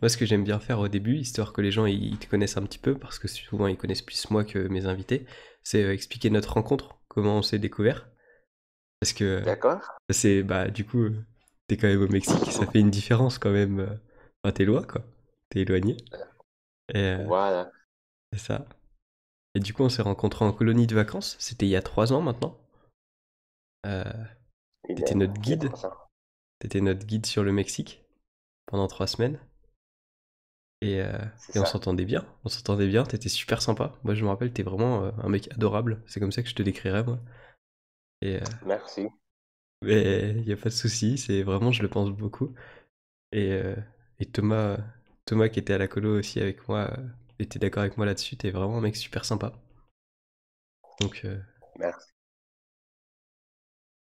Moi, ce que j'aime bien faire au début, histoire que les gens ils te connaissent un petit peu, parce que souvent ils connaissent plus moi que mes invités, c'est expliquer notre rencontre, comment on s'est découvert. Parce que D'accord? c'est, bah, du coup, t'es quand même au Mexique, ça fait une différence quand même. Enfin, t'es loin, quoi. T'es éloigné. Et Voilà, c'est ça. Et du coup, on s'est rencontrés en colonie de vacances. C'était il y a 3 ans maintenant. Euh, il t'étais est, notre il est guide. 300. T'étais notre guide sur le Mexique pendant 3 semaines. Et, euh, C'est et on ça. s'entendait bien. On s'entendait bien. T'étais super sympa. Moi, je me rappelle, t'es vraiment un mec adorable. C'est comme ça que je te décrirais, moi. Et, Merci. mais il y a pas de souci. C'est vraiment, je le pense beaucoup. Et, euh, et Thomas qui était à la colo aussi avec moi, était d'accord avec moi là-dessus. T'es vraiment un mec super sympa. Donc, euh, Merci.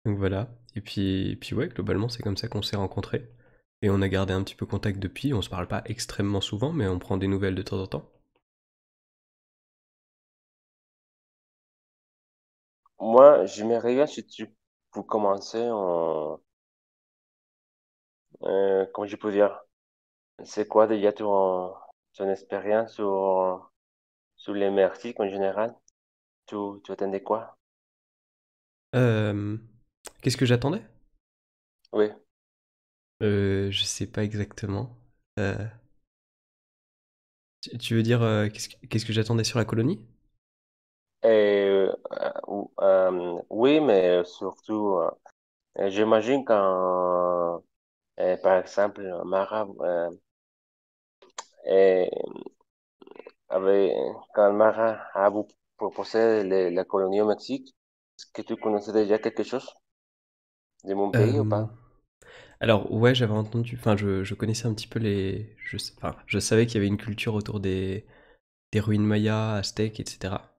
donc voilà. Et puis ouais, globalement, c'est comme ça qu'on s'est rencontrés. Et on a gardé un petit peu contact depuis. On se parle pas extrêmement souvent, mais on prend des nouvelles de temps en temps. Moi, j'aimerais bien si tu pour commencer en, comment je peux dire, c'est quoi déjà ton expérience sur les merciques en général? Tu attendais quoi? Euh, Qu'est-ce que j'attendais? Oui. Je sais pas exactement. Euh, tu veux dire qu'est-ce que j'attendais sur la colonie? Oui, mais surtout, j'imagine quand, par exemple, Mara euh, avait, quand Mara a vous proposé la colonie au Mexique, est-ce que tu connaissais déjà quelque chose de mon pays ou Euh, pas? alors ouais, j'avais entendu. Enfin, je connaissais un petit peu les. Enfin, je savais qu'il y avait une culture autour des ruines mayas, aztèques, etc.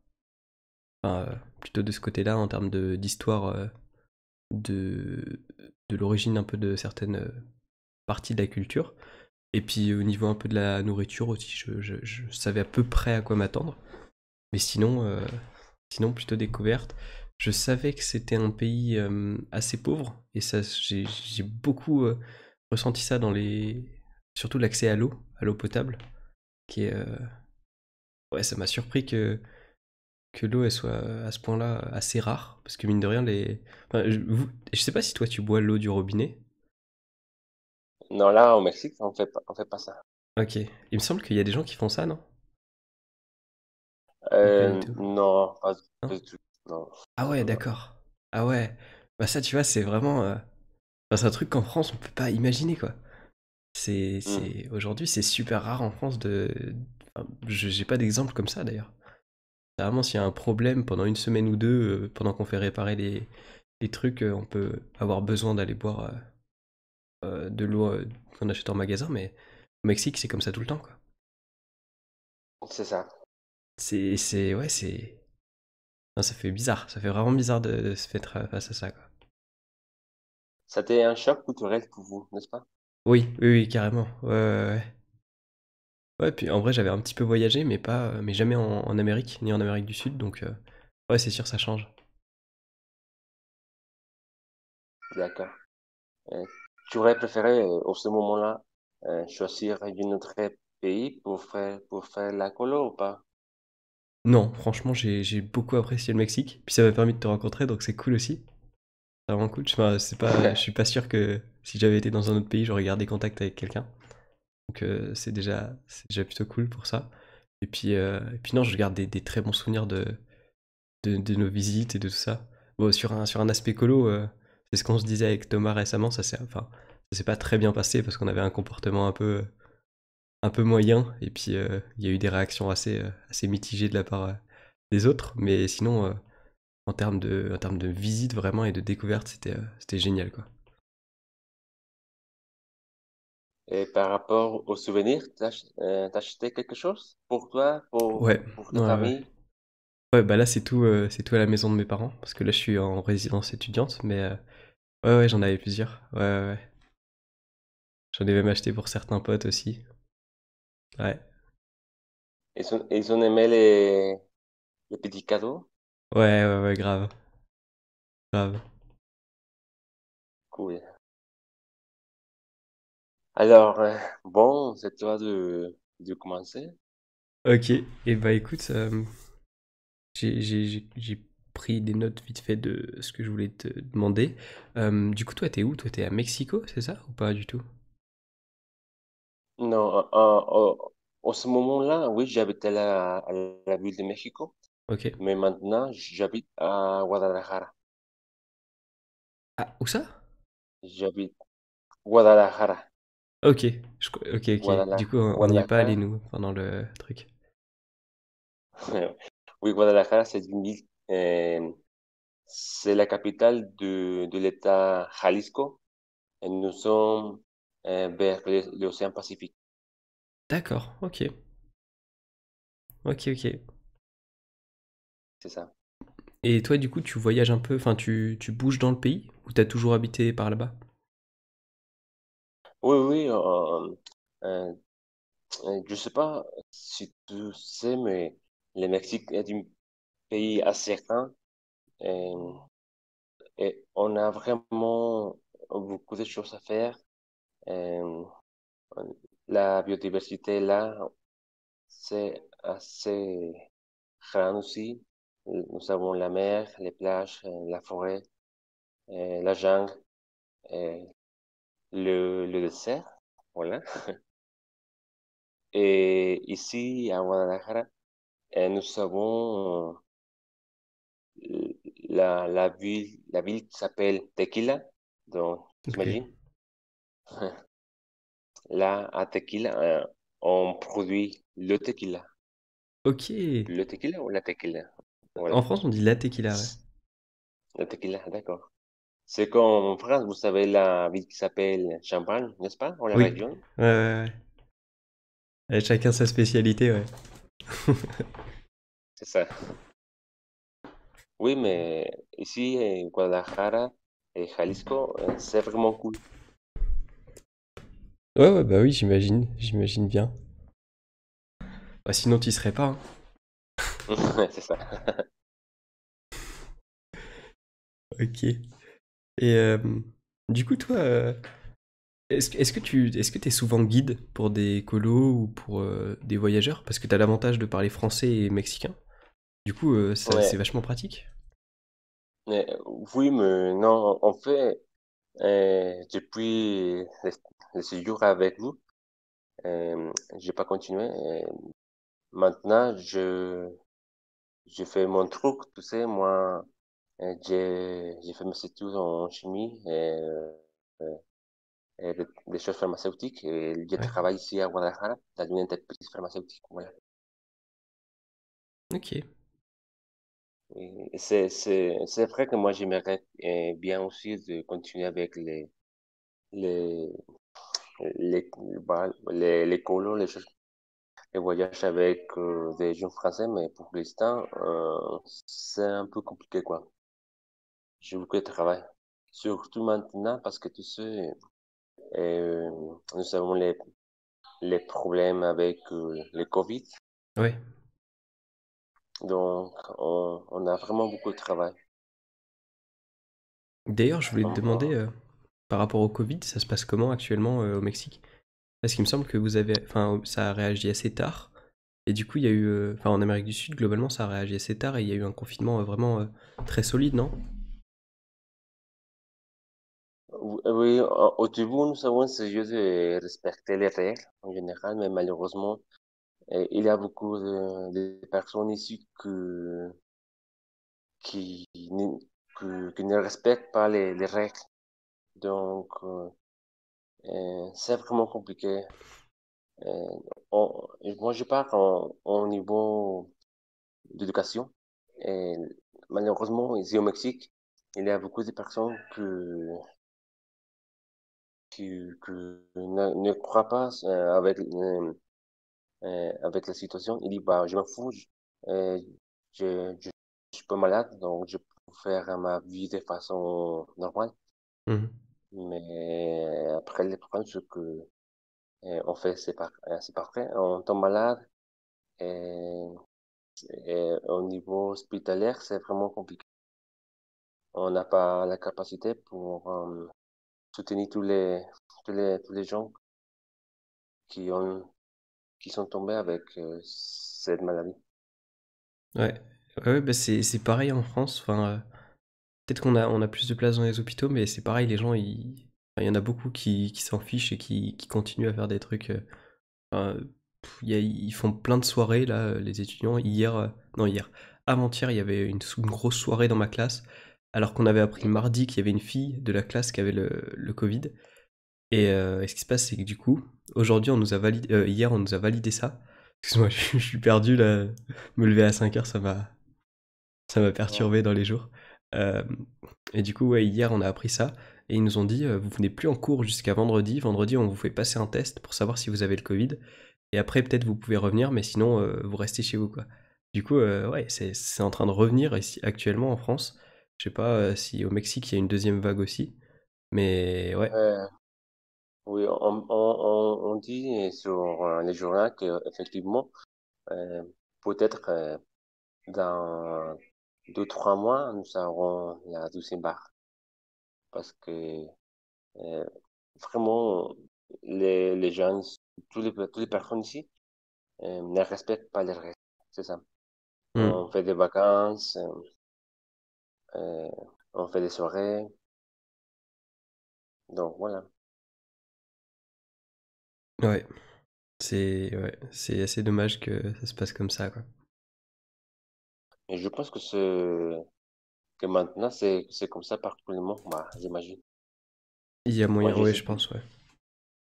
Enfin, plutôt de ce côté-là en termes de d'histoire de de l'origine un peu de certaines parties de la culture. Et puis au niveau un peu de la nourriture aussi, je savais à peu près à quoi m'attendre. Mais sinon plutôt découverte. Je savais que c'était un pays assez pauvre et ça, j'ai beaucoup ressenti ça dans surtout l'accès à l'eau potable, qui est, ouais, ça m'a surpris que l'eau elle soit à ce point-là assez rare, parce que mine de rien enfin, je sais pas si toi tu bois l'eau du robinet. Non, là, au Mexique, on fait pas ça. Ok, il me semble qu'il y a des gens qui font ça, non? Ou pas du tout? Non, Non? pas du tout. Non, Ah ouais, non. d'accord. Ah ouais. Bah ça, tu vois, c'est vraiment, enfin, c'est un truc qu'en France on peut pas imaginer, quoi. Hmm. Aujourd'hui, c'est super rare en France enfin, j'ai pas d'exemple comme ça d'ailleurs. Généralement, s'il y a un problème pendant une semaine ou deux, pendant qu'on fait réparer les trucs, on peut avoir besoin d'aller boire de l'eau qu'on achète en magasin, mais au Mexique, c'est comme ça tout le temps, quoi. C'est ça. Ouais, non, ça fait bizarre. Ça fait vraiment bizarre de se faire face à ça, quoi. C'était un choc culturel pour vous, n'est-ce pas? Oui, oui, oui, carrément. Ouais, ouais, ouais. Ouais, puis en vrai, j'avais un petit peu voyagé, mais jamais en Amérique, ni en Amérique du Sud, donc ouais, c'est sûr, ça change. D'accord. Euh, Tu aurais préféré, au ce moment-là, choisir un autre pays pour faire la colo ou pas? Non, franchement, j'ai beaucoup apprécié le Mexique. Puis ça m'a permis de te rencontrer, donc c'est cool aussi. C'est vraiment cool. Enfin, je suis pas sûr que si j'avais été dans un autre pays, j'aurais gardé contact avec quelqu'un. Donc c'est déjà plutôt cool pour ça. Et puis non, je garde des très bons souvenirs de nos visites et de tout ça. Bon, sur un aspect colo, c'est ce qu'on se disait avec Thomas récemment. Enfin, ça s'est pas très bien passé parce qu'on avait un comportement un peu moyen. Et puis il y a eu des réactions assez mitigées de la part des autres. Mais sinon, en termes de visite vraiment et de découverte, c'était génial, quoi. Et par rapport aux souvenirs, t'as acheté quelque chose pour toi, Ouais, pour ta ouais, ouais. famille? Ouais, bah là, c'est tout à la maison de mes parents, parce que là, je suis en résidence étudiante, mais ouais, ouais, j'en avais plusieurs. Ouais, ouais, ouais. J'en ai même acheté pour certains potes aussi. Ouais. Ils ont aimé les petits cadeaux? Ouais, ouais, ouais, grave. Grave. Cool. Alors, bon, c'est toi de commencer. Ok, et bah écoute, j'ai pris des notes vite fait de ce que je voulais te demander. Du coup, toi, t'es où? Toi, t'es à Mexico, c'est ça? Ou pas du tout? Non, en ce moment-là, oui, j'habitais à la ville de Mexico, Ok. mais maintenant, j'habite à Guadalajara. Ah, où ça? J'habite Guadalajara. Ok, ok, ok. Du coup, on n'y est pas allé, Guadalajara. nous, pendant le truc. Oui, Guadalajara, c'est une ville, c'est la capitale de l'État Jalisco, et nous sommes vers l'océan Pacifique, D'accord, ok. Ok, ok. c'est ça. Et toi, du coup, tu voyages un peu, enfin, tu bouges dans le pays? Ou t'as toujours habité par là-bas? Oui, oui, euh, je sais pas si tu sais, mais le Mexique est un pays assez grand et, et on a vraiment beaucoup de choses à faire. Euh, la biodiversité là, c'est assez grand aussi. Nous avons la mer, les plages, la forêt, la jungle, euh, le désert, voilà. Et ici, à Guadalajara, nous avons la ville qui s'appelle Tequila. Donc, Ok. t'imagines? Là, à Tequila, on produit le tequila. Ok. Le tequila ou la tequila? En Voilà. France, on dit la tequila, ouais. Le tequila, d'accord. C'est comme en France, vous savez, la ville qui s'appelle Champagne, n'est-ce pas? Ou la Oui. région? Ouais, ouais, ouais. Chacun sa spécialité, ouais. C'est ça. Oui, mais ici, en Guadalajara et Jalisco, c'est vraiment cool. Ouais, ouais, bah oui, j'imagine bien. Bah, sinon, t'y serais pas, hein. C'est ça. Ok. Et du coup, toi, est-ce que t'es souvent guide pour des colos ou pour des voyageurs? Parce que t'as l'avantage de parler français et mexicain. Du coup, c'est Ouais, vachement pratique. oui, mais non, en fait, depuis le séjour avec vous, j'ai pas continué. Maintenant, je fais mon truc, tu sais, moi, j'ai fait mes études en chimie et des choses pharmaceutiques et je Ouais. travaille ici à Guadalajara dans une entreprise pharmaceutique. Voilà. Ok. Et c'est vrai que moi, j'aimerais bien aussi de continuer avec les, les colos, les voyages avec des jeunes français, mais pour l'instant, c'est un peu compliqué, quoi. J'ai beaucoup de travail. Surtout maintenant, parce que tu sais, euh, nous avons les problèmes avec le Covid. Ouais. Donc, on a vraiment beaucoup de travail. D'ailleurs, je voulais te On- demander, on- par rapport au Covid, ça se passe comment actuellement au Mexique? Parce qu'il me semble que vous avez, enfin, ça a réagi assez tard. Et du coup, il y a eu, enfin, en Amérique du Sud, globalement, ça a réagi assez tard et il y a eu un confinement vraiment très solide, non? oui, au début, nous avons essayé de respecter les règles en général, mais malheureusement, il y a beaucoup de personnes ici qui, ne- qui ne respectent pas les règles. Donc, c'est vraiment compliqué. Euh, moi, je parle au niveau d'éducation. Et malheureusement, ici au Mexique, il y a beaucoup de personnes que ne croient pas avec la situation. Ils disent, bah, je m'en fous, euh, je suis pas malade, donc je peux faire ma vie de façon normale. Mhm. Mais après, le problème, c'est que on fait, c'est pas vrai. On tombe malade et, et au niveau hospitalier, c'est vraiment compliqué. On n'a pas la capacité pour soutenir tous les gens. qui ont, qui sont tombés avec cette maladie. Ouais. Ouais, bah, c'est pareil en France. Enfin, peut-être qu'on a plus de place dans les hôpitaux, mais c'est pareil, les gens, enfin, il y en a beaucoup qui s'en fichent et qui continuent à faire des trucs. Enfin, ils font plein de soirées, là, les étudiants. Hier, non, hier, avant-hier, il y avait une grosse soirée dans ma classe, alors qu'on avait appris D'accord. mardi qu'il y avait une fille de la classe qui avait le Covid. Et ce qui se passe, c'est que du coup, aujourd'hui, hier, on nous a validé ça. Excuse-moi, je suis perdu là. Me lever à 5 heures, ça m'a Oh, perturbé dans les jours. Euh, et du coup, ouais, hier, on a appris ça. Et ils nous ont dit, vous venez plus en cours jusqu'à vendredi. Vendredi, on vous fait passer un test pour savoir si vous avez le Covid. Et après, peut-être vous pouvez revenir, mais sinon, vous restez chez vous, quoi. Du coup, ouais, c'est en train de revenir ici, actuellement en France. Je sais pas si au Mexique, il y a une deuxième vague aussi. Mais ouais. euh, oui, on dit sur les journaux qu'effectivement, peut-être dans 2, 3 mois, nous aurons la deuxième barre. Parce que euh, vraiment, les gens, toutes les personnes ici, ne respectent pas les règles. C'est ça. Hmm. On fait des vacances, euh, on fait des soirées. Donc voilà. Ouais. C'est assez dommage que ça se passe comme ça, quoi. Et je pense que maintenant, c'est comme ça partout dans le monde, bah, j'imagine. Il y a Moi, moyen, j'ai ouais, je pense, ouais.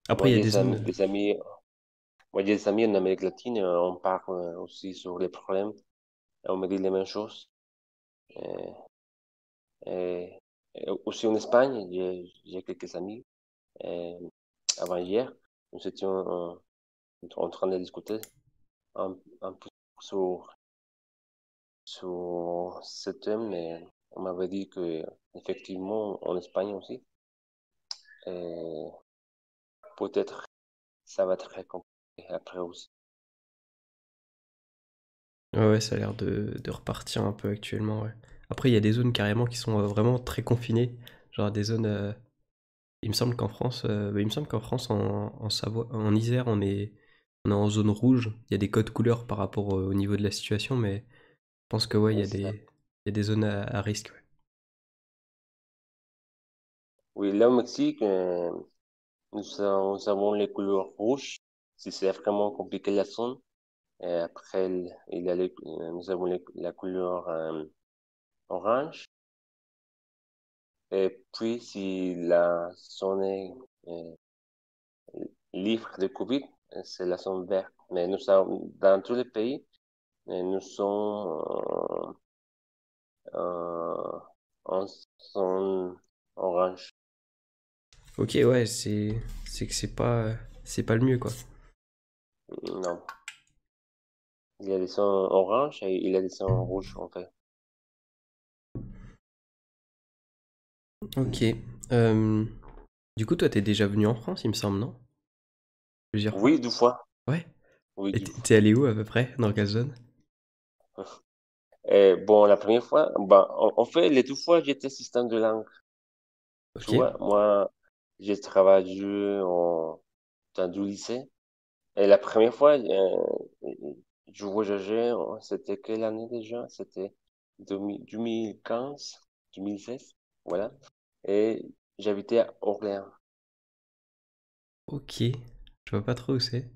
Après, moi, il y a des zones. des amis, moi, j'ai des amis en Amérique latine, on parle aussi sur les problèmes. On me dit les mêmes choses. Euh, et, et aussi en Espagne, j'ai quelques amis. Euh, avant hier, nous étions en train de discuter un peu sur, sur ce thème, mais on m'avait dit que effectivement en Espagne aussi, et peut-être ça va être très compliqué après aussi. Ouais, ouais, ça a l'air de repartir un peu actuellement, ouais. Après, il y a des zones carrément qui sont vraiment très confinées. Genre des zones. Il me semble qu'en France, en Savoie, en Isère, on est en zone rouge. Il y a des codes couleurs par rapport au niveau de la situation, mais je pense que ouais, Oui, c'est ça. il y a des zones à risque, ouais. Oui, là au Mexique, nous avons les couleurs rouges, si c'est vraiment compliqué la zone. Et après, il y a nous avons la couleur orange. Et puis, si la zone est euh, libre de Covid, c'est la zone verte. Mais nous sommes, dans tous les pays, nous sommes en zone orange. Ok, ouais, c'est que c'est pas le mieux, quoi. Non, il y a des zones orange et il y a des zones rouges, en fait. Ok. Euh, du coup, toi, t'es déjà venu en France, il me semble, non? Plusieurs fois? Oui, 2 fois. Ouais. Oui, Et deux t'es fois. t'es allé où à peu près? Dans quelle zone? Et bon, la première fois, bah, en fait, les 2 fois, j'étais assistant de langue. Tu Ok. vois, moi, j'ai travaillé dans du lycée. Et la première fois, je voyageais, c'était quelle année déjà? C'était 2015, 2016, voilà. Et j'habitais à Orléans. Ok. Je vois pas trop où c'est.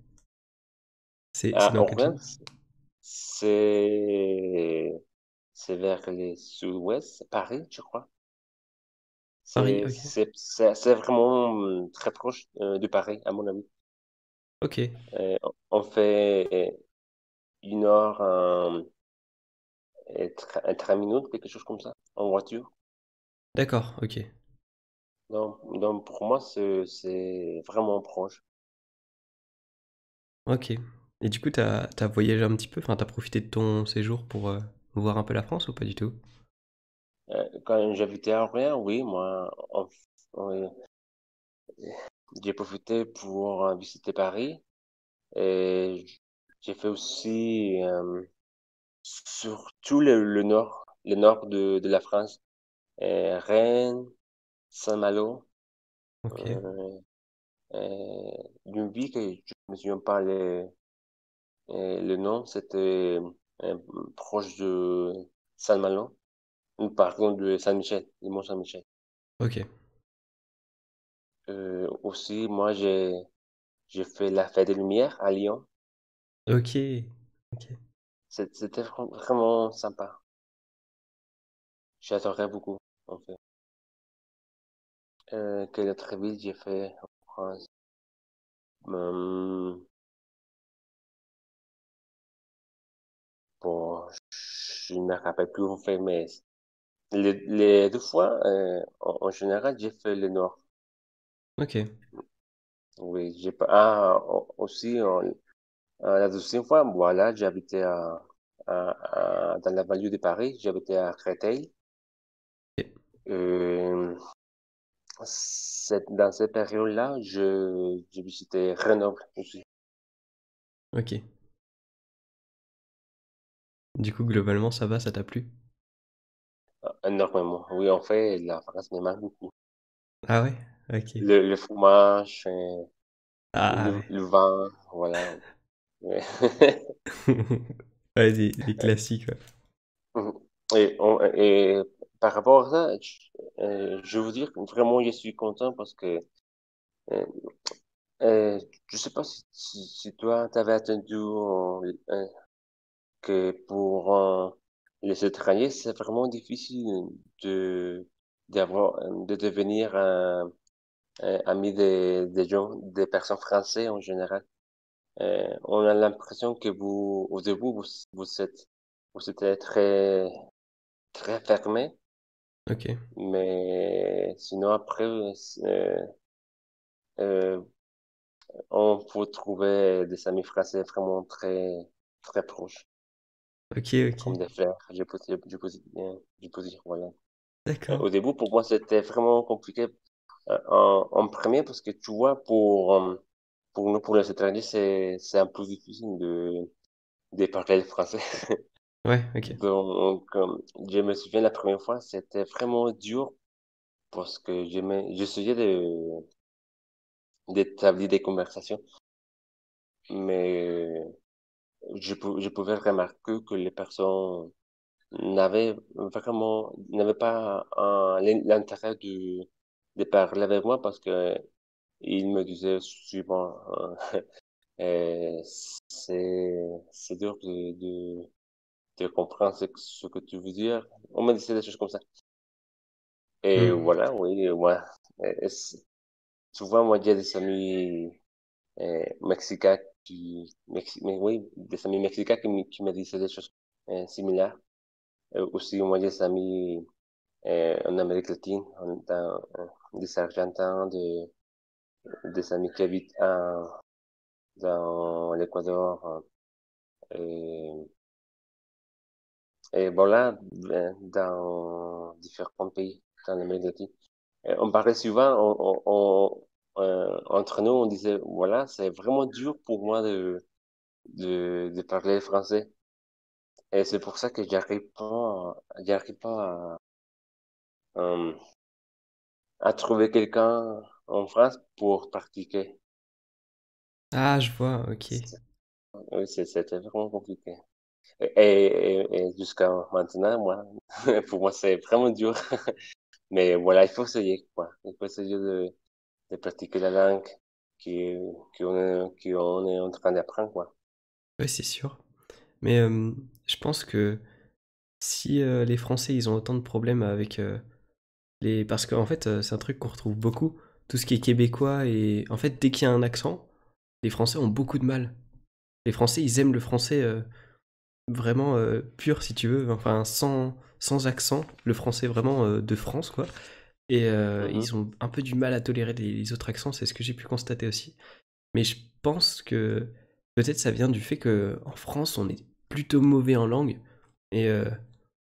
C'est À dans quelle Orléans, zone? c'est, c'est vers le sud-ouest, Paris, je crois. Paris, ok. C'est vraiment très proche de Paris, à mon avis. Ok. On fait 1 heure et 30 minutes, quelque chose comme ça, en voiture. D'accord, ok. Donc pour moi, c'est vraiment proche. Ok. Et du coup, t'as voyagé un petit peu? Enfin, t'as profité de ton séjour pour voir un peu la France ou pas du tout? Quand j'habitais à Orléans, oui, moi, oui, j'ai profité pour visiter Paris et j'ai fait aussi surtout le nord de la France, Rennes, Saint-Malo, Ok. euh, d'une ville que je me souviens pas le nom, c'était euh, proche de Saint-Malo, ou pardon, de Saint-Michel, le Mont Saint-Michel. Ok. Aussi, moi, j'ai fait la Fête des Lumières à Lyon. Ok. Ok. C'était vraiment sympa. J'adorais beaucoup, en fait. Quelle autre ville j'ai fait en France? Hum, bon, je ne me rappelle plus en fait, mais les deux fois, en général, j'ai fait le Nord. Ok. Oui, j'ai pas. Ah, aussi, la deuxième fois, voilà, j'habitais dans la banlieue de Paris, j'habitais à Créteil. Ok. Euh, dans cette période-là, j'ai visité Grenoble aussi. Ok. Du coup, globalement, ça va, ça t'a plu? Énormément. Oui, en fait, la France me manque beaucoup. Ah ouais? Ok. Le fromage, Ah ouais. le vin, voilà. Ouais. Ouais, des classiques, ouais. Mhm. Et par rapport à ça, je veux dire que vraiment, je suis content parce que euh, je sais pas si toi, t'avais attendu que pour les étrangers, c'est vraiment difficile de de devenir un ami des gens, des personnes françaises en général. On a l'impression que au début, vous êtes très fermé, Ok. mais sinon après, euh, on peut trouver des amis français vraiment très proches, Ok, ok. comme des frères, je peux dire, voilà. D'accord. Au début, pour moi, c'était vraiment compliqué en premier parce que tu vois, pour nous, pour les étrangers, c'est un peu difficile de parler le français. Ouais, ok. Donc, je me souviens la première fois, c'était vraiment dur parce que j'essayais d'établir des conversations, mais je pouvais remarquer que les personnes n'avaient pas l'intérêt de parler avec moi parce que ils me disaient souvent, c'est dur de comprendre ce que tu veux dire. On me disait des choses comme ça. Et Hmm. voilà, oui, moi, souvent, moi, j'ai des amis mexicains mais oui, des amis mexicains qui me disaient des choses similaires. Aussi, moi, j'ai des amis en Amérique latine, des Argentins, des amis qui habitent dans l'Équateur. Et, et voilà, dans différents pays dans l'Amérique latine. On parlait souvent, entre nous, on disait, voilà, c'est vraiment dur pour moi de parler français. Et c'est pour ça que j'arrive pas euh, à trouver quelqu'un en France pour pratiquer. Ah, je vois, ok. Oui, c'était vraiment compliqué. Et jusqu'à maintenant, moi, pour moi, c'est vraiment dur. Mais voilà, il faut essayer, quoi. Il faut essayer de pratiquer la langue qui, qu'on est en train d'apprendre, quoi. Ouais, c'est sûr. Mais je pense que si les Français, ils ont autant de problèmes avec les... Parce qu'en fait, c'est un truc qu'on retrouve beaucoup. Tout ce qui est québécois et... En fait, dès qu'il y a un accent, les Français ont beaucoup de mal. Les Français, ils aiment le français vraiment pur, si tu veux. Enfin, sans accent. Le français vraiment de France, quoi. Et Mhm. ils ont un peu du mal à tolérer les autres accents, c'est ce que j'ai pu constater aussi. Mais je pense que peut-être ça vient du fait que en France, on est plutôt mauvais en langue. Et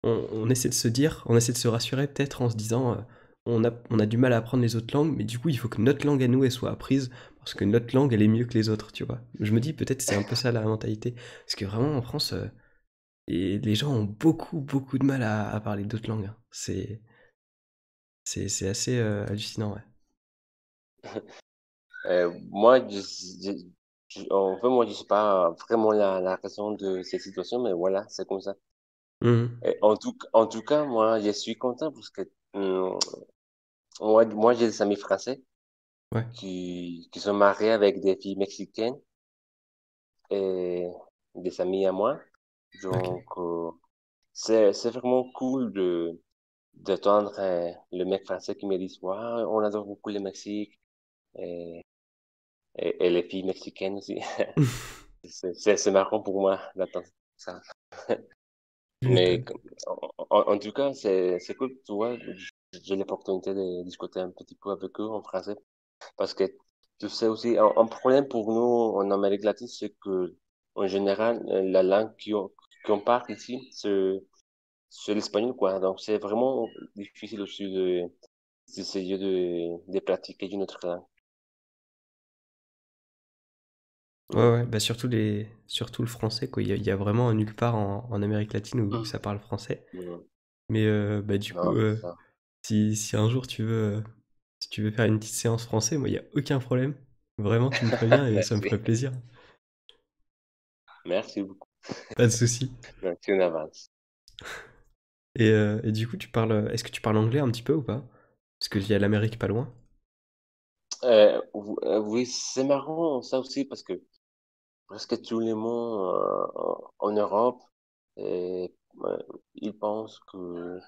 on essaie de se dire, on essaie de se rassurer peut-être en se disant, on a du mal à apprendre les autres langues, mais du coup, il faut que notre langue à nous, elle soit apprise, parce que notre langue, elle est mieux que les autres, tu vois. Je me dis, peut-être c'est un peu ça la mentalité. Parce que vraiment, en France, les gens ont beaucoup de mal à parler d'autres langues, hein. C'est assez hallucinant, ouais. Moi, En fait, moi, je sais pas vraiment la raison de cette situation, mais voilà, c'est comme ça. Mhm. Et en tout cas, moi, je suis content parce que hum, moi, j'ai des amis français Ouais, qui sont mariés avec des filles mexicaines et des amis à moi. ok. Donc, c'est vraiment cool d'entendre le mec français qui me dit, waouh, on adore beaucoup le Mexique et, et les filles mexicaines aussi. C'est marrant pour moi d'entendre ça. Tu Mais m'étonnes. en tout cas, c'est cool, tu vois, j'ai l'opportunité de discuter un petit peu avec eux en français. Parce que tu sais aussi, un problème pour nous en Amérique latine, c'est que en général, la langue qu'on parle ici, c'est l'espagnol, quoi. Donc c'est vraiment difficile aussi d'essayer de pratiquer une autre langue. Ouais, Mm. ouais, bah surtout le français, quoi. Il y a vraiment nulle part en Amérique latine où Mm. ça parle français. Mm. Mais bah, du coup, Non, c'est ça. si un jour si tu veux faire une petite séance français, moi, il n'y a aucun problème. Vraiment, tu me préviens et ça me ferait Merci. plaisir. Merci beaucoup. Pas de souci. Merci en avance. Et du coup, est-ce que tu parles anglais un petit peu ou pas? Parce qu'il y a l'Amérique pas loin. Oui, c'est marrant ça aussi parce que presque tous les mots en Europe, et, ils pensent que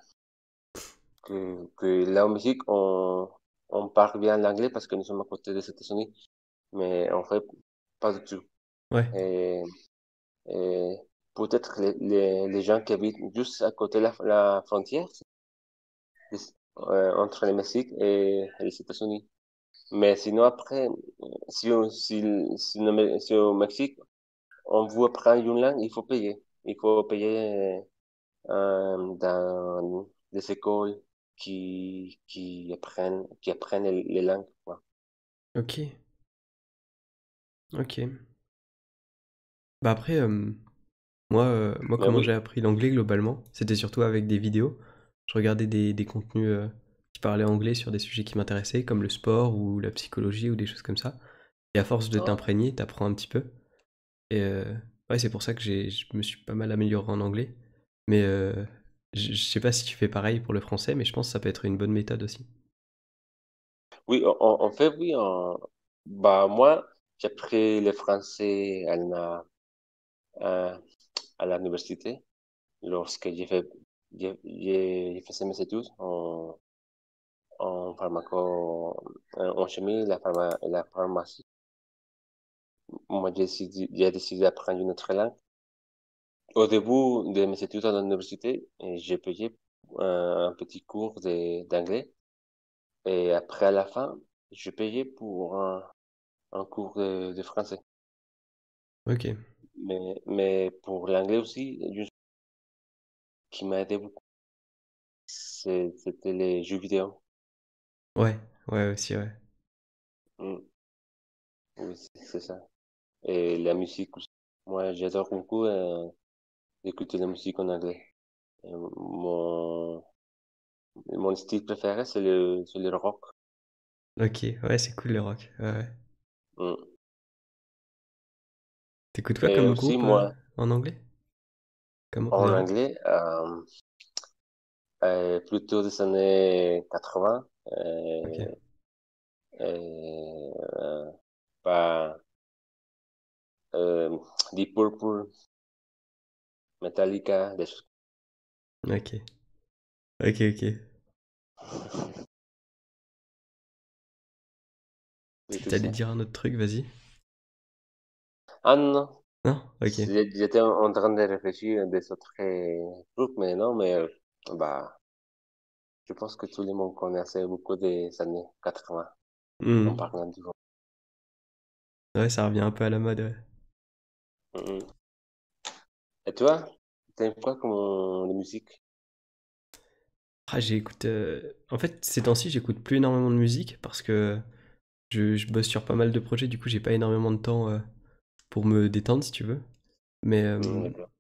là en Belgique, on parle bien l'anglais parce que nous sommes à côté des États-Unis, mais en fait, pas du tout. Ouais, Et, et peut-être les gens qui habitent juste à côté de la frontière entre le Mexique et les États-Unis. Mais sinon, après, si au Mexique, on veut apprendre une langue, il faut payer. Il faut payer dans des écoles qui apprennent les langues, quoi. ok, ok. Bah après, moi, Mais comment j'ai oui, appris l'anglais globalement, c'était surtout avec des vidéos. Je regardais des contenus qui parlaient anglais sur des sujets qui m'intéressaient, comme le sport ou la psychologie ou des choses comme ça. Et à force de ah, t'imprégner, t'apprends un petit peu. Et ouais, c'est pour ça que je me suis pas mal amélioré en anglais. Mais je sais pas si tu fais pareil pour le français, mais je pense que ça peut être une bonne méthode aussi. oui, en fait, oui. Bah, moi, j'ai appris le français à, à l'université lorsque j'ai fait mes études en en chimie, la pharmacie. Moi, j'ai décidé d'apprendre une autre langue. Au début de mes études à l'université, j'ai payé un petit cours d'anglais. Et après, à la fin, je payais pour un cours de français. Ok. Mais pour l'anglais aussi, qui m'a aidé beaucoup, c'était les jeux vidéo. Ouais, ouais, aussi, ouais. Mm, oui, c'est ça. Et la musique aussi. Moi, j'adore beaucoup d'écouter la musique en anglais. Et mon style préféré, c'est le rock. Ok, ouais, c'est cool le rock. Ouais, ouais. Mm. T'écoutes quoi Et comme aussi, groupe moi, en anglais? Comme en en Europe? anglais, plutôt des années 80, Ok. euh, pas euh, Deep Purple, Metallica, des choses. Ok. Ok, ok. Et tout T'allais ça. dire un autre truc, vas-y. Ah non, non. Non? Ok. J'étais en train de réfléchir à des autres groupes, mais non, mais bah, je pense que tout le monde connaissait beaucoup des années 80 en Hmm. parlant du rock. Ouais, ça revient un peu à la mode, ouais. Mhm. Et toi, t'aimes quoi comme de musique? Ah, j'écoute. En fait, ces temps-ci, j'écoute plus énormément de musique parce que je bosse sur pas mal de projets, du coup, j'ai pas énormément de temps pour me détendre, si tu veux. Mais, D'accord.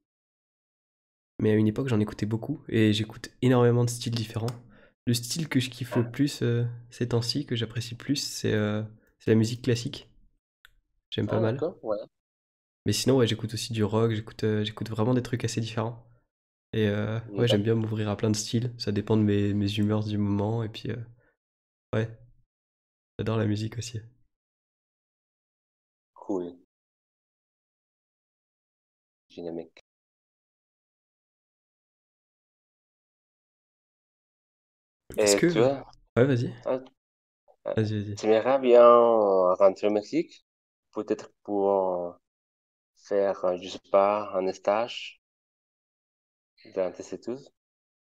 mais à une époque, j'en écoutais beaucoup et j'écoute énormément de styles différents. Le style que je kiffe le plus ces temps-ci, que j'apprécie plus, c'est la musique classique. j'aime pas Ah, mal. d'accord, ouais. Mais sinon, ouais, j'écoute aussi du rock, j'écoute vraiment des trucs assez différents. Et ouais, j'aime bien D'accord, m'ouvrir à plein de styles. Ça dépend de mes humeurs du moment. Et puis, ouais, j'adore la musique aussi. cool, dynamique. Est-ce Et tu que... vois, Ouais, vas-y. ah, ah, Vas-y, vas-y. tu aimerais bien rentrer au Mexique? Peut-être pour faire, je sais pas, un stage dans tes études?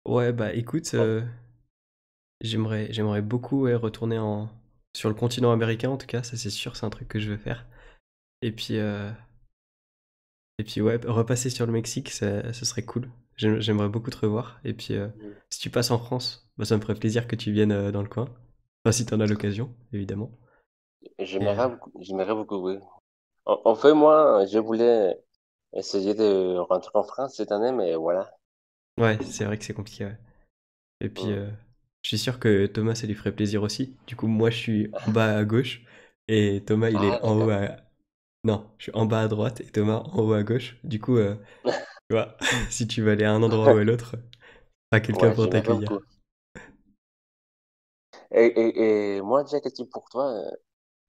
Ouais, bah écoute, Oh, j'aimerais beaucoup ouais, retourner sur le continent américain, en tout cas, ça c'est sûr, c'est un truc que je veux faire. Et puis, euh, et puis ouais, repasser sur le Mexique, ce serait cool. J'aimerais beaucoup te revoir. Et puis, mhm. si tu passes en France, bah, ça me ferait plaisir que tu viennes dans le coin. Enfin, si t'en as l'occasion, évidemment. Et, J'aimerais beaucoup, oui. En fait, moi, je voulais essayer de rentrer en France cette année, mais voilà. ouais, c'est vrai que c'est compliqué, ouais. Et puis, Mm. je suis sûr que Thomas, ça lui ferait plaisir aussi. Du coup, moi, je suis en bas à gauche et Thomas, il Ah, est en haut d'accord. à... Non, je suis en bas à droite et Thomas en haut à gauche. Du coup, tu vois, si tu veux aller à un endroit ou à l'autre, t'as quelqu'un Ouais, pour j'aimerais beaucoup. t'accueillir. Et moi, j'ai une question pour toi.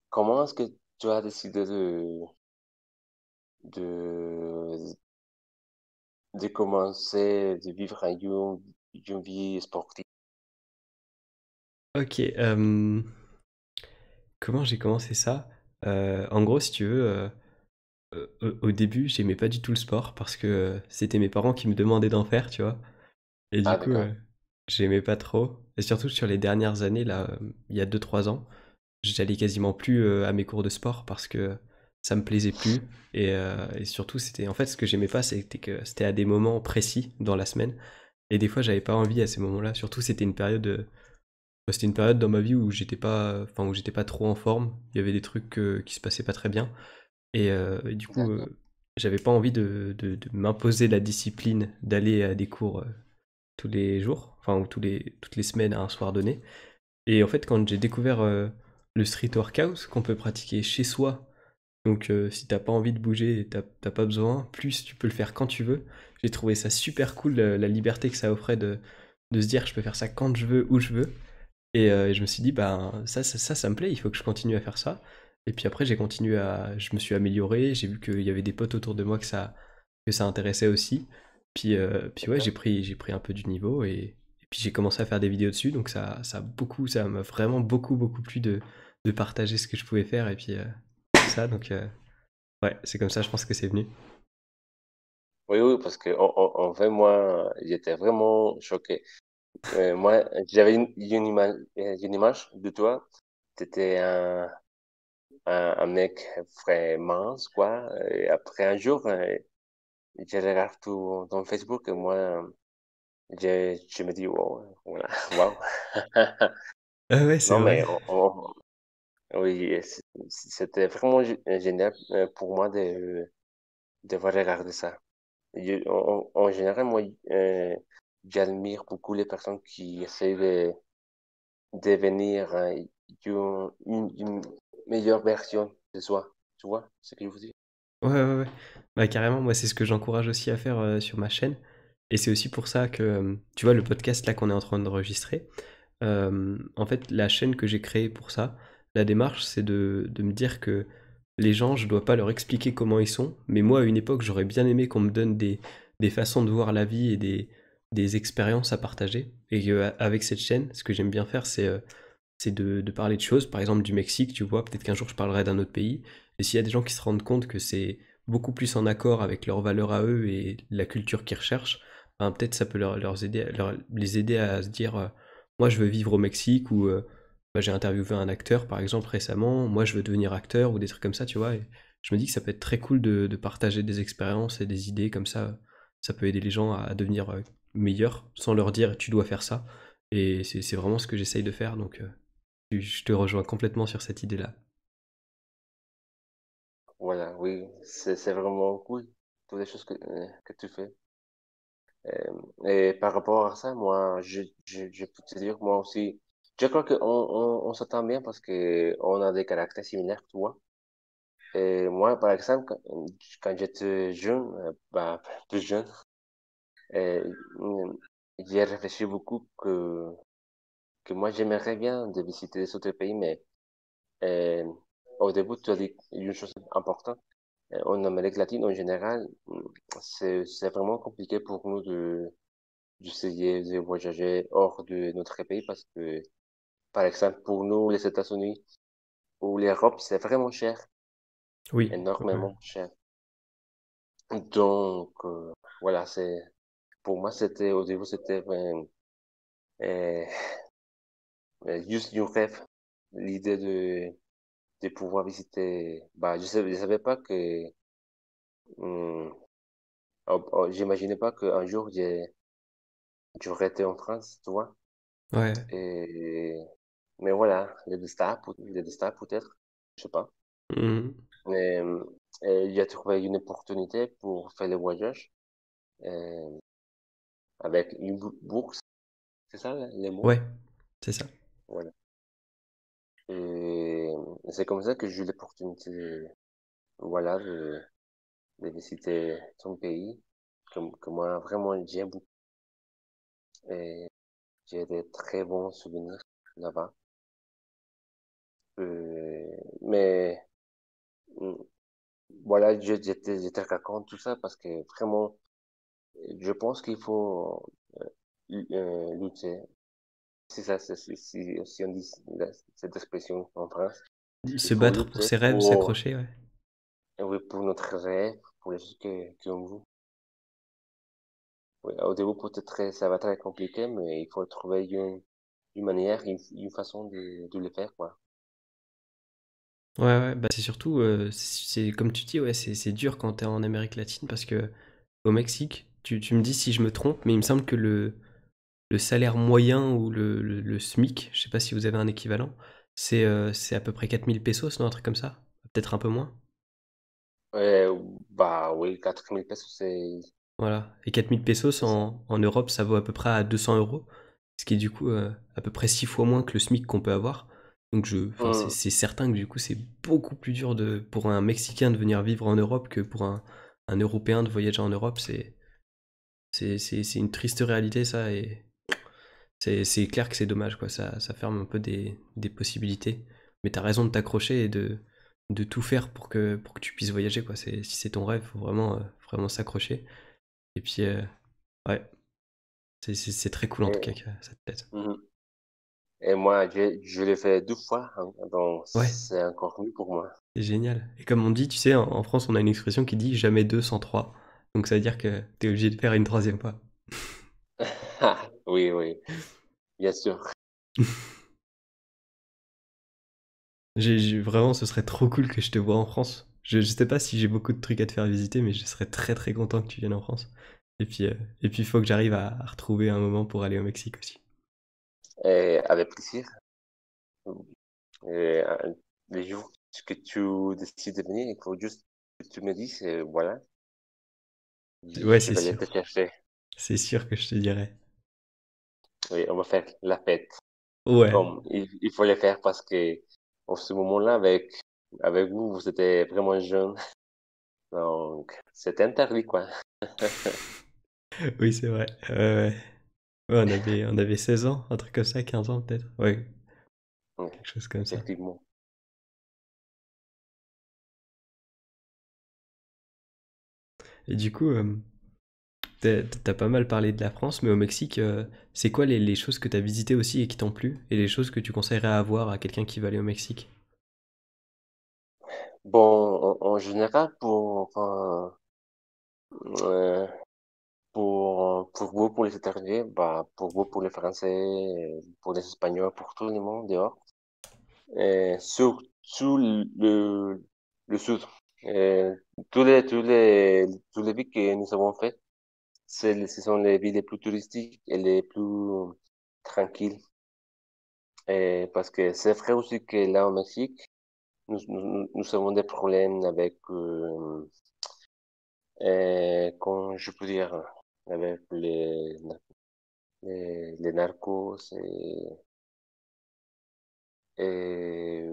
Comment est-ce que tu as décidé de, de commencer de vivre une vie sportive? Ok, comment j'ai commencé ça? En gros, si tu veux, au début, j'aimais pas du tout le sport parce que c'était mes parents qui me demandaient d'en faire, tu vois. Et du Ah, coup, d'accord. j'aimais pas trop. Et surtout sur les dernières années, là, il y a 2 3 ans, j'allais quasiment plus à mes cours de sport parce que ça me plaisait plus. Et surtout, c'était en fait ce que j'aimais pas, c'était que c'était à des moments précis dans la semaine. Et des fois, j'avais pas envie à ces moments-là. Surtout, c'était une période dans ma vie où j'étais pas trop en forme. Il y avait des trucs qui se passaient pas très bien. Et du coup, D'accord. j'avais pas envie de m'imposer la discipline d'aller à des cours tous les jours, enfin, ou toutes les semaines à un soir donné. Et en fait, quand j'ai découvert le street workout qu'on peut pratiquer chez soi, donc si t'as pas envie de bouger, t'as pas besoin, plus tu peux le faire quand tu veux, j'ai trouvé ça super cool, la liberté que ça offrait de se dire je peux faire ça quand je veux, où je veux. Et je me suis dit, ben ça me plaît, il faut que je continue à faire ça. Et puis après, je me suis amélioré, j'ai vu qu'il y avait des potes autour de moi que ça intéressait aussi. Puis ouais, D'accord. j'ai pris un peu du niveau et puis j'ai commencé à faire des vidéos dessus, donc ça m'a vraiment beaucoup, beaucoup plu de partager ce que je pouvais faire et puis tout ça. Donc ouais, c'est comme ça, je pense que c'est venu. Oui, oui, parce que en fait, moi, j'étais vraiment choqué. Moi, j'avais une image de toi. Tu étais un mec très mince, quoi. Et après un jour, je regarde tout ton Facebook et moi, je me dis, wow, voilà, wow. Ah ouais, c'est Non, vrai. mais oui, c'était vraiment génial pour moi de voir regarder ça. En général, moi, j'admire beaucoup les personnes qui essaient de devenir une meilleure version de soi. Tu vois ce que je vous dis? Ouais, ouais, ouais. Bah, carrément, moi, c'est ce que j'encourage aussi à faire sur ma chaîne. Et c'est aussi pour ça que, tu vois, le podcast là qu'on est en train d'enregistrer, en fait, la chaîne que j'ai créée pour ça, la démarche, c'est de me dire que les gens, je dois pas leur expliquer comment ils sont, mais moi, à une époque, j'aurais bien aimé qu'on me donne des façons de voir la vie et des expériences à partager. Et avec cette chaîne, ce que j'aime bien faire, c'est de parler de choses, par exemple du Mexique, tu vois, peut-être qu'un jour je parlerai d'un autre pays, et s'il y a des gens qui se rendent compte que c'est beaucoup plus en accord avec leurs valeurs à eux et la culture qu'ils recherchent, ben, peut-être ça peut les aider à se dire, moi je veux vivre au Mexique, ou bah, j'ai interviewé un acteur par exemple récemment, moi je veux devenir acteur, ou des trucs comme ça, tu vois, et je me dis que ça peut être très cool de partager des expériences et des idées comme ça peut aider les gens à devenir meilleurs, sans leur dire tu dois faire ça, et c'est vraiment ce que j'essaye de faire, donc je te rejoins complètement sur cette idée-là. Voilà, oui, c'est vraiment cool, toutes les choses que tu fais. Et par rapport à ça, moi, je peux te dire, moi aussi, je crois qu'on on s'entend bien parce que on a des caractères similaires, tu vois. Et moi, par exemple, quand j'étais jeune, bah, plus jeune, euh, j'ai réfléchi beaucoup que moi, j'aimerais bien de visiter les autres pays, mais euh, au début, tu as dit une chose importante. En Amérique latine, en général, c'est vraiment compliqué pour nous d'essayer de voyager hors de notre pays parce que, par exemple, pour nous, les États-Unis ou l'Europe, c'est vraiment cher, Oui, ouais, ouais. énormément cher. Donc, voilà, pour moi, au début, c'était euh, juste un rêve, l'idée de pouvoir visiter. Bah, je savais pas que, hum, j'imaginais pas qu'un jour, j'aurais été en France, tu vois. Ouais. Et, mais voilà, le destin peut-être, je sais pas. Mhm. Mais, j'ai trouvé une opportunité pour faire le voyage, euh, avec une bourse, c'est ça, les mots? Ouais, c'est ça. Voilà. Et c'est comme ça que j'ai eu l'opportunité, voilà, de visiter ton pays, que moi, vraiment, j'aime beaucoup. Et j'ai des très bons souvenirs là-bas. Mais, mm, voilà, j'étais raconte tout ça parce que vraiment, je pense qu'il faut lutter. C'est ça, si on dit cette expression en France, il Se faut battre pour lutter ses rêves, s'accrocher, ouais. oui, pour notre rêve, pour les choses qu'on veut. Oui, au début, peut-être ça va être très compliqué, mais il faut trouver une manière, une façon de le faire, quoi. Ouais, ouais, bah, c'est surtout, c'est comme tu dis, ouais, c'est dur quand t'es en Amérique latine parce que au Mexique, tu me dis si je me trompe, mais il me semble que le salaire moyen ou le SMIC, je sais pas si vous avez un équivalent, c'est à peu près 4 000 pesos, non, un truc comme ça? Peut-être un peu moins? Euh, Bah oui, 4 000 pesos, Voilà. Et 4 000 pesos c'est ça. en Europe, ça vaut à peu près à 200 euros, ce qui est du coup à peu près 6 fois moins que le SMIC qu'on peut avoir. Donc enfin, Hmm. c'est certain que du coup, c'est beaucoup plus dur pour un Mexicain de venir vivre en Europe que pour un Européen de voyager en Europe. C'est une triste réalité, ça, et c'est clair que c'est dommage, quoi. Ça ferme un peu des possibilités. Mais t'as raison de t'accrocher et de tout faire pour que tu puisses voyager, quoi. Si c'est ton rêve, faut vraiment s'accrocher. Et puis, ouais, c'est très cool en tout cas Et, que ça te plaise. mhm. Et moi, je l'ai fait 2 fois, hein, donc Ouais, c'est encore mieux pour moi. c'est génial. Et comme on dit, tu sais, en France, on a une expression qui dit jamais deux sans trois. Donc ça veut dire que t'es obligé de faire une troisième fois. Oui, oui, bien sûr. Vraiment, ce serait trop cool que je te vois en France. Je sais pas si j'ai beaucoup de trucs à te faire visiter, mais je serais très très content que tu viennes en France. Et puis, euh, et puis, il faut que j'arrive à retrouver un moment pour aller au Mexique aussi. Et avec plaisir. Et, les jours que tu décides de venir, il faut juste que tu me dises, voilà, Ouais, je c'est vais aller sûr. te chercher. C'est sûr que je te dirai. Oui, on va faire la fête. Ouais, Comme il faut le faire parce que en ce moment-là, avec vous, vous étiez vraiment jeune. Donc, c'est interdit, quoi. oui, c'est vrai. Ouais. Ouais, on avait 16 ans, un truc comme ça, 15 ans peut-être. Ouais, Oui, quelque chose comme ça. effectivement. Et du coup, t'as pas mal parlé de la France, mais au Mexique, c'est quoi les choses que t'as visitées aussi et qui t'ont plu, et les choses que tu conseillerais à voir à quelqu'un qui va aller au Mexique? Bon, en général, euh, pour vous, pour les étrangers, bah, pour vous, pour les Français, pour les Espagnols, pour tout le monde dehors, surtout le sud. Euh, tous les villes que nous avons fait, ce sont les villes les plus touristiques et les plus tranquilles. Parce que c'est vrai aussi que là au Mexique, nous avons des problèmes avec, comment je peux dire, avec les narcos et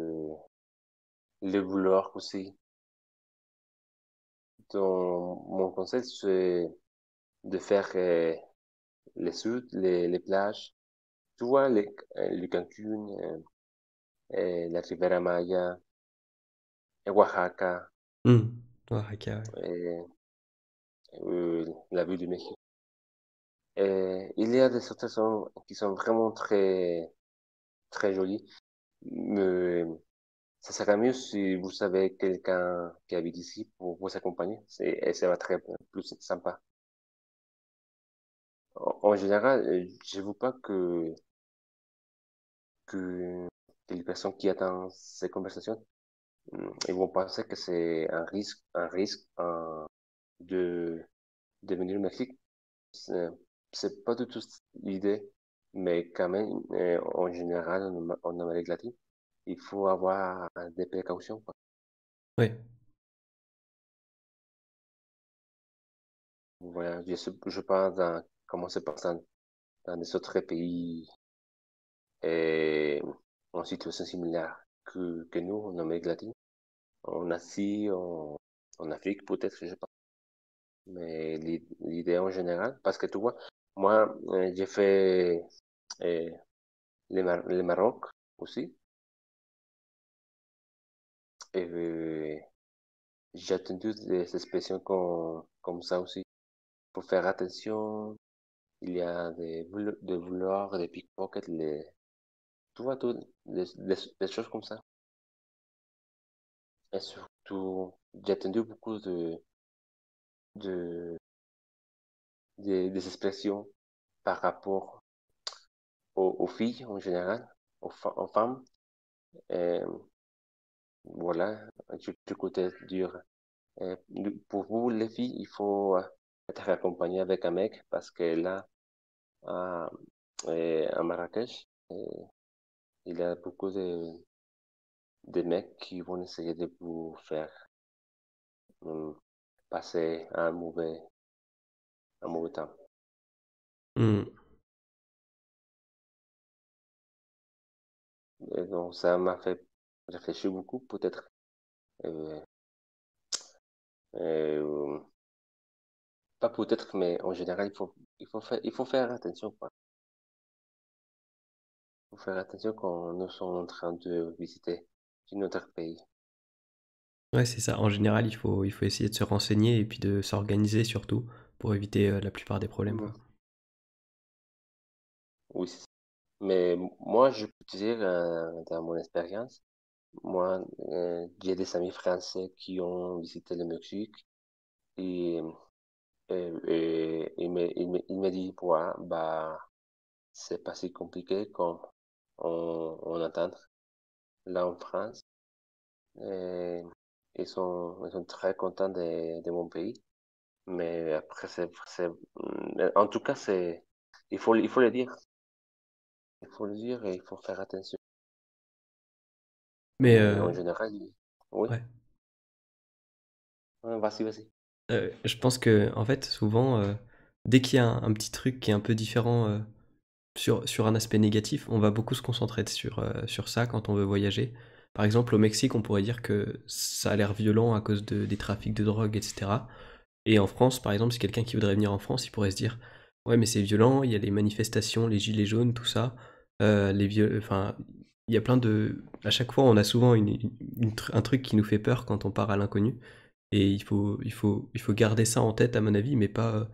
les voleurs aussi. mon conseil, c'est de faire les sud, les plages. Tu vois, le Cancun, la Riviera Maya, et Oaxaca, Oaxaca, ouais. et, la ville du Mexique. Il y a des hôtels qui sont vraiment très jolis. Mais ça serait mieux si vous savez quelqu'un qui habite ici pour vous accompagner. Et ça va très plus sympa. En général, je ne veux pas que les personnes qui attendent ces conversations, ils vont penser que c'est un risque de venir au Mexique. C'est c'est pas du tout l'idée, mais quand même, en général, en Amérique latine, il faut avoir des précautions, quoi. Ouais. Voilà, je pense dans comment se passe dans les autres pays et en situation similaire que nous, en Amérique latine, en Asie, en Afrique, peut-être, je sais pas. Mais l'idée en général, parce que tu vois, moi, j'ai fait euh, le Maroc aussi, et j'ai entendu des expressions comme ça aussi. Faut faire attention, il y a des voleurs, des pickpockets, tu vois, des choses comme ça. Et surtout, j'ai entendu beaucoup de, des expressions par rapport aux filles en général, aux femmes. Et voilà, du côté dur. Pour vous, les filles, il faut être accompagné avec un mec parce que là, à, à Marrakech, il y a beaucoup de mecs qui vont essayer de vous faire euh, passer un mauvais temps. Hmm. Et donc, ça m'a fait réfléchir beaucoup, peut-être. euh, euh, Pas peut-être, mais en général, il faut faire attention, quoi. Il faut faire attention quand nous sommes en train de visiter un autre pays. Ouais, c'est ça. En général, il faut essayer de se renseigner et puis de s'organiser surtout pour éviter la plupart des problèmes, Mhm. quoi. Oui, mais moi, je peux te dire, dans mon expérience, moi, j'ai des amis français qui ont visité le Mexique et, il me dit, ouais, bah, c'est pas si compliqué comme on entend là en France. Et ils sont très contents de mon pays. Mais après, en tout cas, il faut le dire. Il faut le dire et il faut faire attention. Mais Mais en général, oui. ouais. Vas-y, vas-y. Je pense que en fait, souvent, dès qu'il y a un petit truc qui est un peu différent, sur un aspect négatif, on va beaucoup se concentrer sur ça quand on veut voyager. Par exemple, au Mexique, on pourrait dire que ça a l'air violent à cause des trafics de drogue, et cetera. Et en France, par exemple, si quelqu'un qui voudrait venir en France, il pourrait se dire: «Ouais, mais c'est violent, il y a les manifestations, les gilets jaunes, tout ça». Enfin, il y a plein de à chaque fois, on a souvent un truc qui nous fait peur quand on part à l'inconnu et il faut garder ça en tête à mon avis, mais pas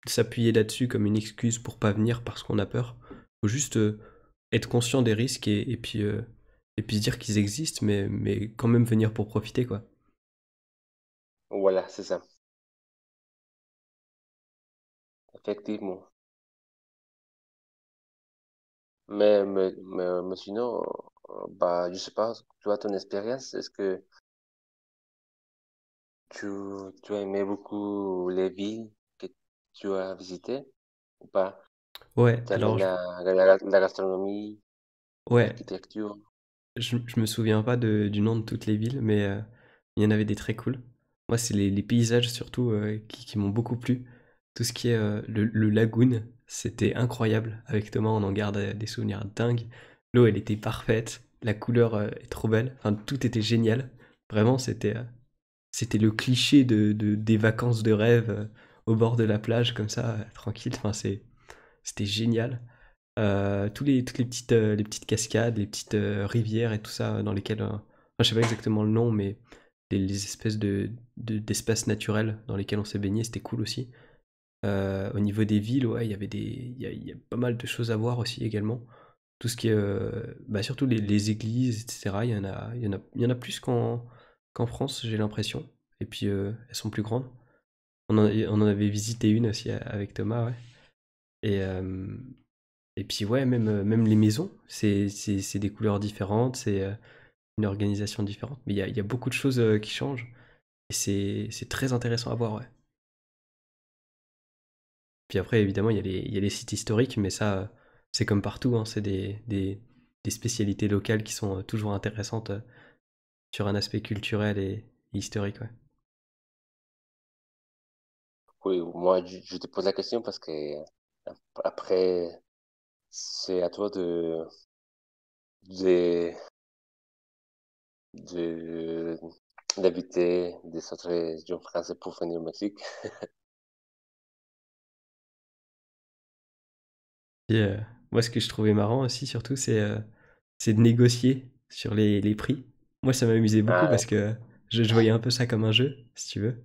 s'appuyer là-dessus comme une excuse pour pas venir parce qu'on a peur. Faut juste, être conscient des risques et puis se dire qu'ils existent, mais quand même venir pour profiter, quoi. Voilà, c'est ça. Effectivement. Mais sinon, bah, je sais pas, tu as ton expérience. Est-ce que tu, tu as aimé beaucoup les villes que tu as visitées ou pas? Ouais, Tu aimes alors la gastronomie, ouais, l'architecture? je me souviens pas du nom de toutes les villes, mais il y en avait des très cool. Moi, c'est les paysages surtout qui m'ont beaucoup plu. Tout ce qui est le lagoon, c'était incroyable. Avec Thomas, on en garde des souvenirs dingues. L'eau, elle était parfaite. La couleur est trop belle. Enfin, tout était génial. Vraiment, c'était le cliché des vacances de rêve au bord de la plage, comme ça, tranquille. Enfin, c'était génial. Toutes les petites cascades, les petites rivières et tout ça dans lesquelles, enfin, je sais pas exactement le nom, mais les espèces d'espaces naturels dans lesquels on s'est baigné, c'était cool aussi. Au niveau des villes, ouais, il y a pas mal de choses à voir aussi également. Tout ce qui est, bah, surtout les églises, etc. Il y en a plus qu'en France, j'ai l'impression. Et puis elles sont plus grandes. On en avait visité une aussi avec Thomas, ouais. Et, euh, et puis ouais, même les maisons, c'est des couleurs différentes, c'est une organisation différente. Mais il y a beaucoup de choses qui changent. Et c'est très intéressant à voir, ouais. Puis après, évidemment, il y a les sites historiques, mais ça, c'est comme partout, hein, c'est des spécialités locales qui sont toujours intéressantes sur un aspect culturel et historique, ouais. Oui, moi, je te pose la question parce que après, c'est à toi de, de, d'habiter des autres régions françaises pour venir au Mexique. Et moi, ce que je trouvais marrant aussi, surtout, c'est de négocier sur les prix. Moi, ça m'amusait beaucoup Ah, parce que je voyais un peu ça comme un jeu, si tu veux.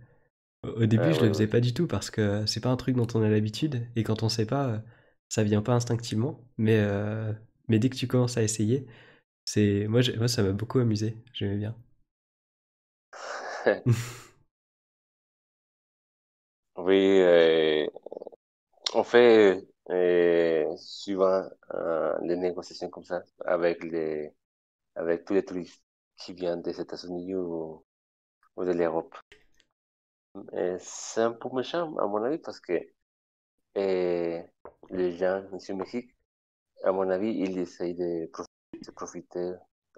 Au début, je oui, le faisais oui. pas du tout parce que c'est pas un truc dont on a l'habitude et quand on sait pas, ça vient pas instinctivement. Mais dès que tu commences à essayer, moi ça m'a beaucoup amusé. J'aimais bien. Oui, on fait souvent des négociations comme ça avec tous les touristes qui viennent des États-Unis ou de l'Europe. Et c'est un peu méchant, à mon avis, parce que euh, les gens ici au Mexique, à mon avis, ils essayent de profiter,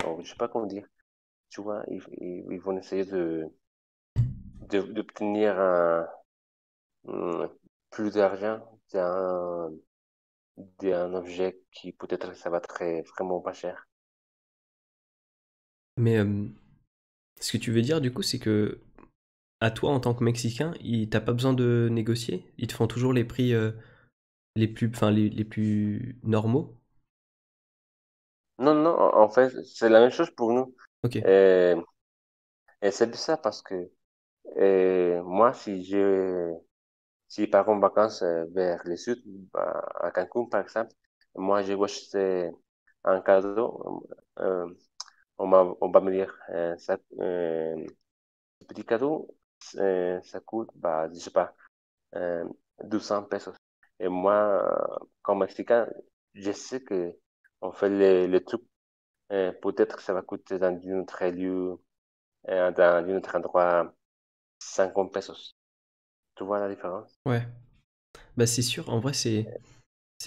ou je sais pas comment dire, tu vois, ils vont essayer d'obtenir un- plus d'argent d'un d'un objet qui peut-être ça va très vraiment pas cher. Mais ce que tu veux dire du coup, c'est que à toi en tant que Mexicain, t'as pas besoin de négocier. Ils te font toujours les prix enfin les plus normaux. Non, non, en fait, c'est la même chose pour nous. Ok. Euh, et c'est bizarre parce que moi, si je pars en vacances vers le sud, bah, à Cancun par exemple, moi, je vais acheter un cadeau. euh, on va me dire, ce petit cadeau, ça coûte, bah, je sais pas, euh, 200 pesos. Et moi, comme Mexicain, je sais que on fait le truc. Peut-être que ça va coûter dans un autre lieu, dans un autre endroit, 50 pesos. Tu vois la différence? Ouais. Bah c'est sûr. En vrai, c'est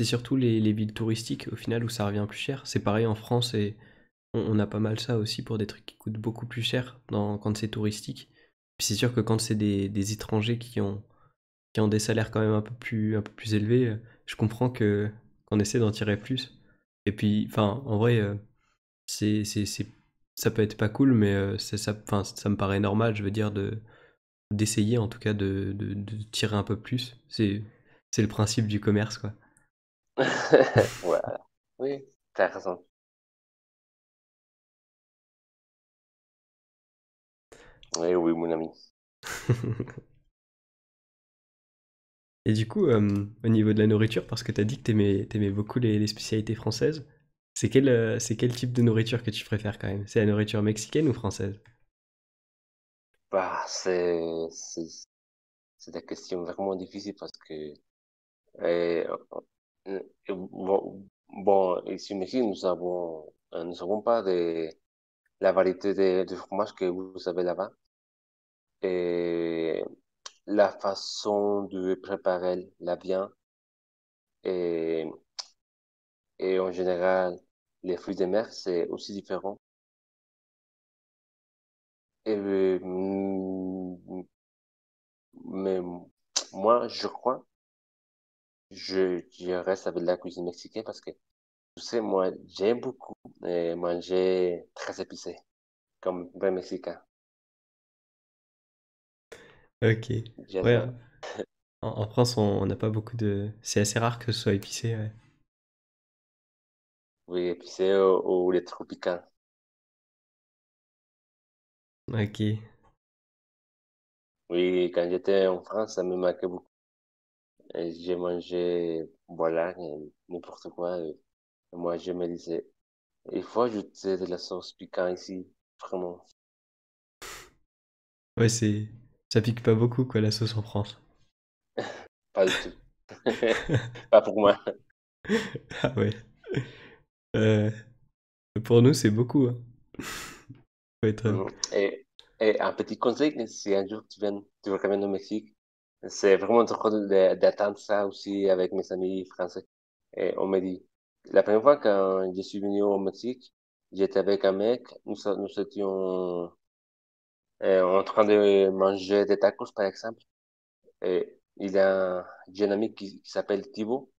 surtout les villes touristiques au final où ça revient plus cher. C'est pareil en France et on a pas mal ça aussi pour des trucs qui coûtent beaucoup plus cher quand c'est touristique. Puis c'est sûr que quand c'est des étrangers qui ont des salaires quand même un peu plus élevés, je comprends qu'on essaie d'en tirer plus. Et puis, enfin, en vrai, ça peut être pas cool, mais enfin, ça me paraît normal, je veux dire, d'essayer en tout cas de tirer un peu plus. C'est le principe du commerce, quoi. Voilà. Oui, t'as raison. Oui, oui, mon ami. Et du coup, au niveau de la nourriture, parce que t'as dit que t'aimais beaucoup les spécialités françaises, c'est quel type de nourriture que tu préfères quand même? C'est la nourriture mexicaine ou française? Bah, c'est des questions vraiment difficiles parce que, euh, bon, ici au Mexique, nous avons pas la variété de fromage que vous avez là-bas. Et la façon de préparer la viande et, et en général, les fruits de mer, c'est aussi différent. Et, mais moi, je crois, je reste avec la cuisine mexicaine parce que, tu sais, moi, j'aime beaucoup manger très épicé, comme un vrai Mexicain. Ok. Ouais, J'adore. en France, on n'a pas beaucoup de. C'est assez rare que ce soit épicé, ouais. Oui, épicé ou les tropicales. Ok. Oui, quand j'étais en France, ça me marquait beaucoup. Et j'ai mangé, voilà, n'importe quoi. Moi, je me disais, il faut ajouter de la sauce piquante ici, vraiment. Ouais, c'est. Ça pique pas beaucoup, quoi, la sauce en France. Pas du tout. Pas pour moi. Ah ouais. Euh, pour nous, c'est beaucoup, hein. Faut être. Mhm. Et un petit conseil, si un jour tu reviens au Mexique, c'est vraiment drôle d'attendre ça aussi avec mes amis français. Et on me dit, la première fois quand je suis venu au Mexique, j'étais avec un mec, nous étions en train de manger des tacos, par exemple. Et j'ai un ami qui s'appelle Thibaut.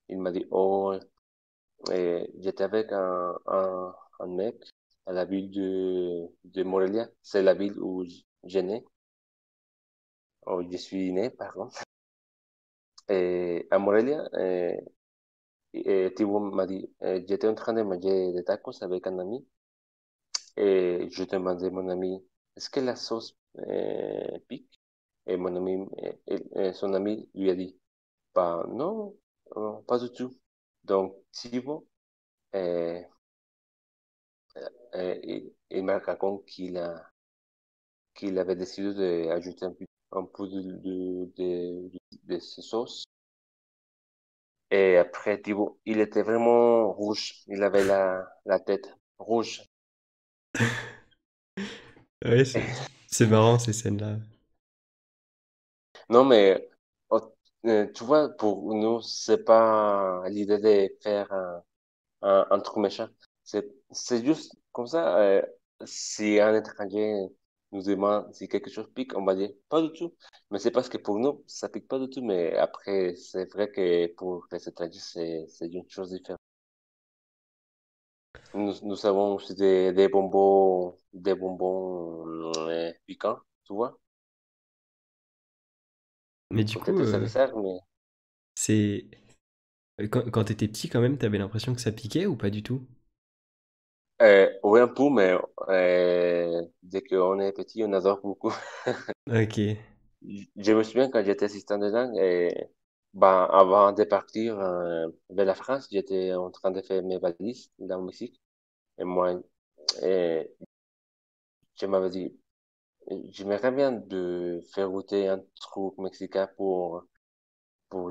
Il m'a dit, oh, j'étais avec un mec à la ville de Morelia. C'est la ville où j'ai né, où je suis né, pardon. Et à Morelia, Thibaut m'a dit, j'étais en train de manger des tacos avec un ami et je demandais à mon ami, est-ce que la sauce pique? Et mon ami, son ami lui a dit, bah non, pas du tout. Donc Thibaut, euh, il m'a raconté qu'il avait décidé d'ajouter un peu de ces sauces. Et après, Thibaut, il était vraiment rouge. Il avait la tête rouge. Ouais, c'est marrant ces scènes-là. Non, mais oh, tu vois, pour nous, c'est pas l'idée de faire un truc méchant. C'est juste comme ça. Si un étranger nous demande si quelque chose pique, on va dire pas du tout. Mais c'est parce que pour nous, ça pique pas du tout. Mais après, c'est vrai que pour les étrangers, c'est une chose différente. Nous avons aussi des bonbons piquants, tu vois. Mais du coup, Peut-être c'est bizarre, mais c'est. Quand t'étais petit, quand même, t'avais l'impression que ça piquait ou pas du tout? oui un peu, mais dès qu'on est petit, on adore beaucoup. Ok. Je me souviens quand j'étais assistant de langue, et, ben, avant de partir vers la France, j'étais en train de faire mes valises dans le Mexique. Et moi, euh, je m'avais dit, j'aimerais bien de faire goûter un truc mexicain pour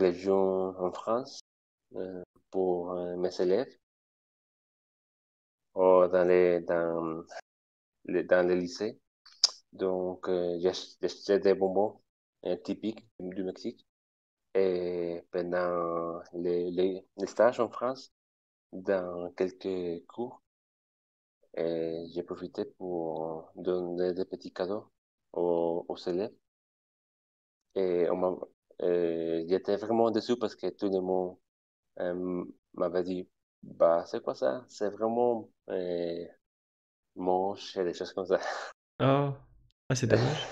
les gens en France, euh, pour mes élèves, ou dans les lycées. Donc, j'ai acheté des bonbons typiques du Mexique. Et pendant les stages en France, dans quelques cours, j'ai profité pour donner des petits cadeaux aux élèves. Et j'étais vraiment déçu parce que tout le monde m'avait dit, bah, c'est quoi ça? C'est vraiment moche et des choses comme ça. Oh. Ah, c'est dommage.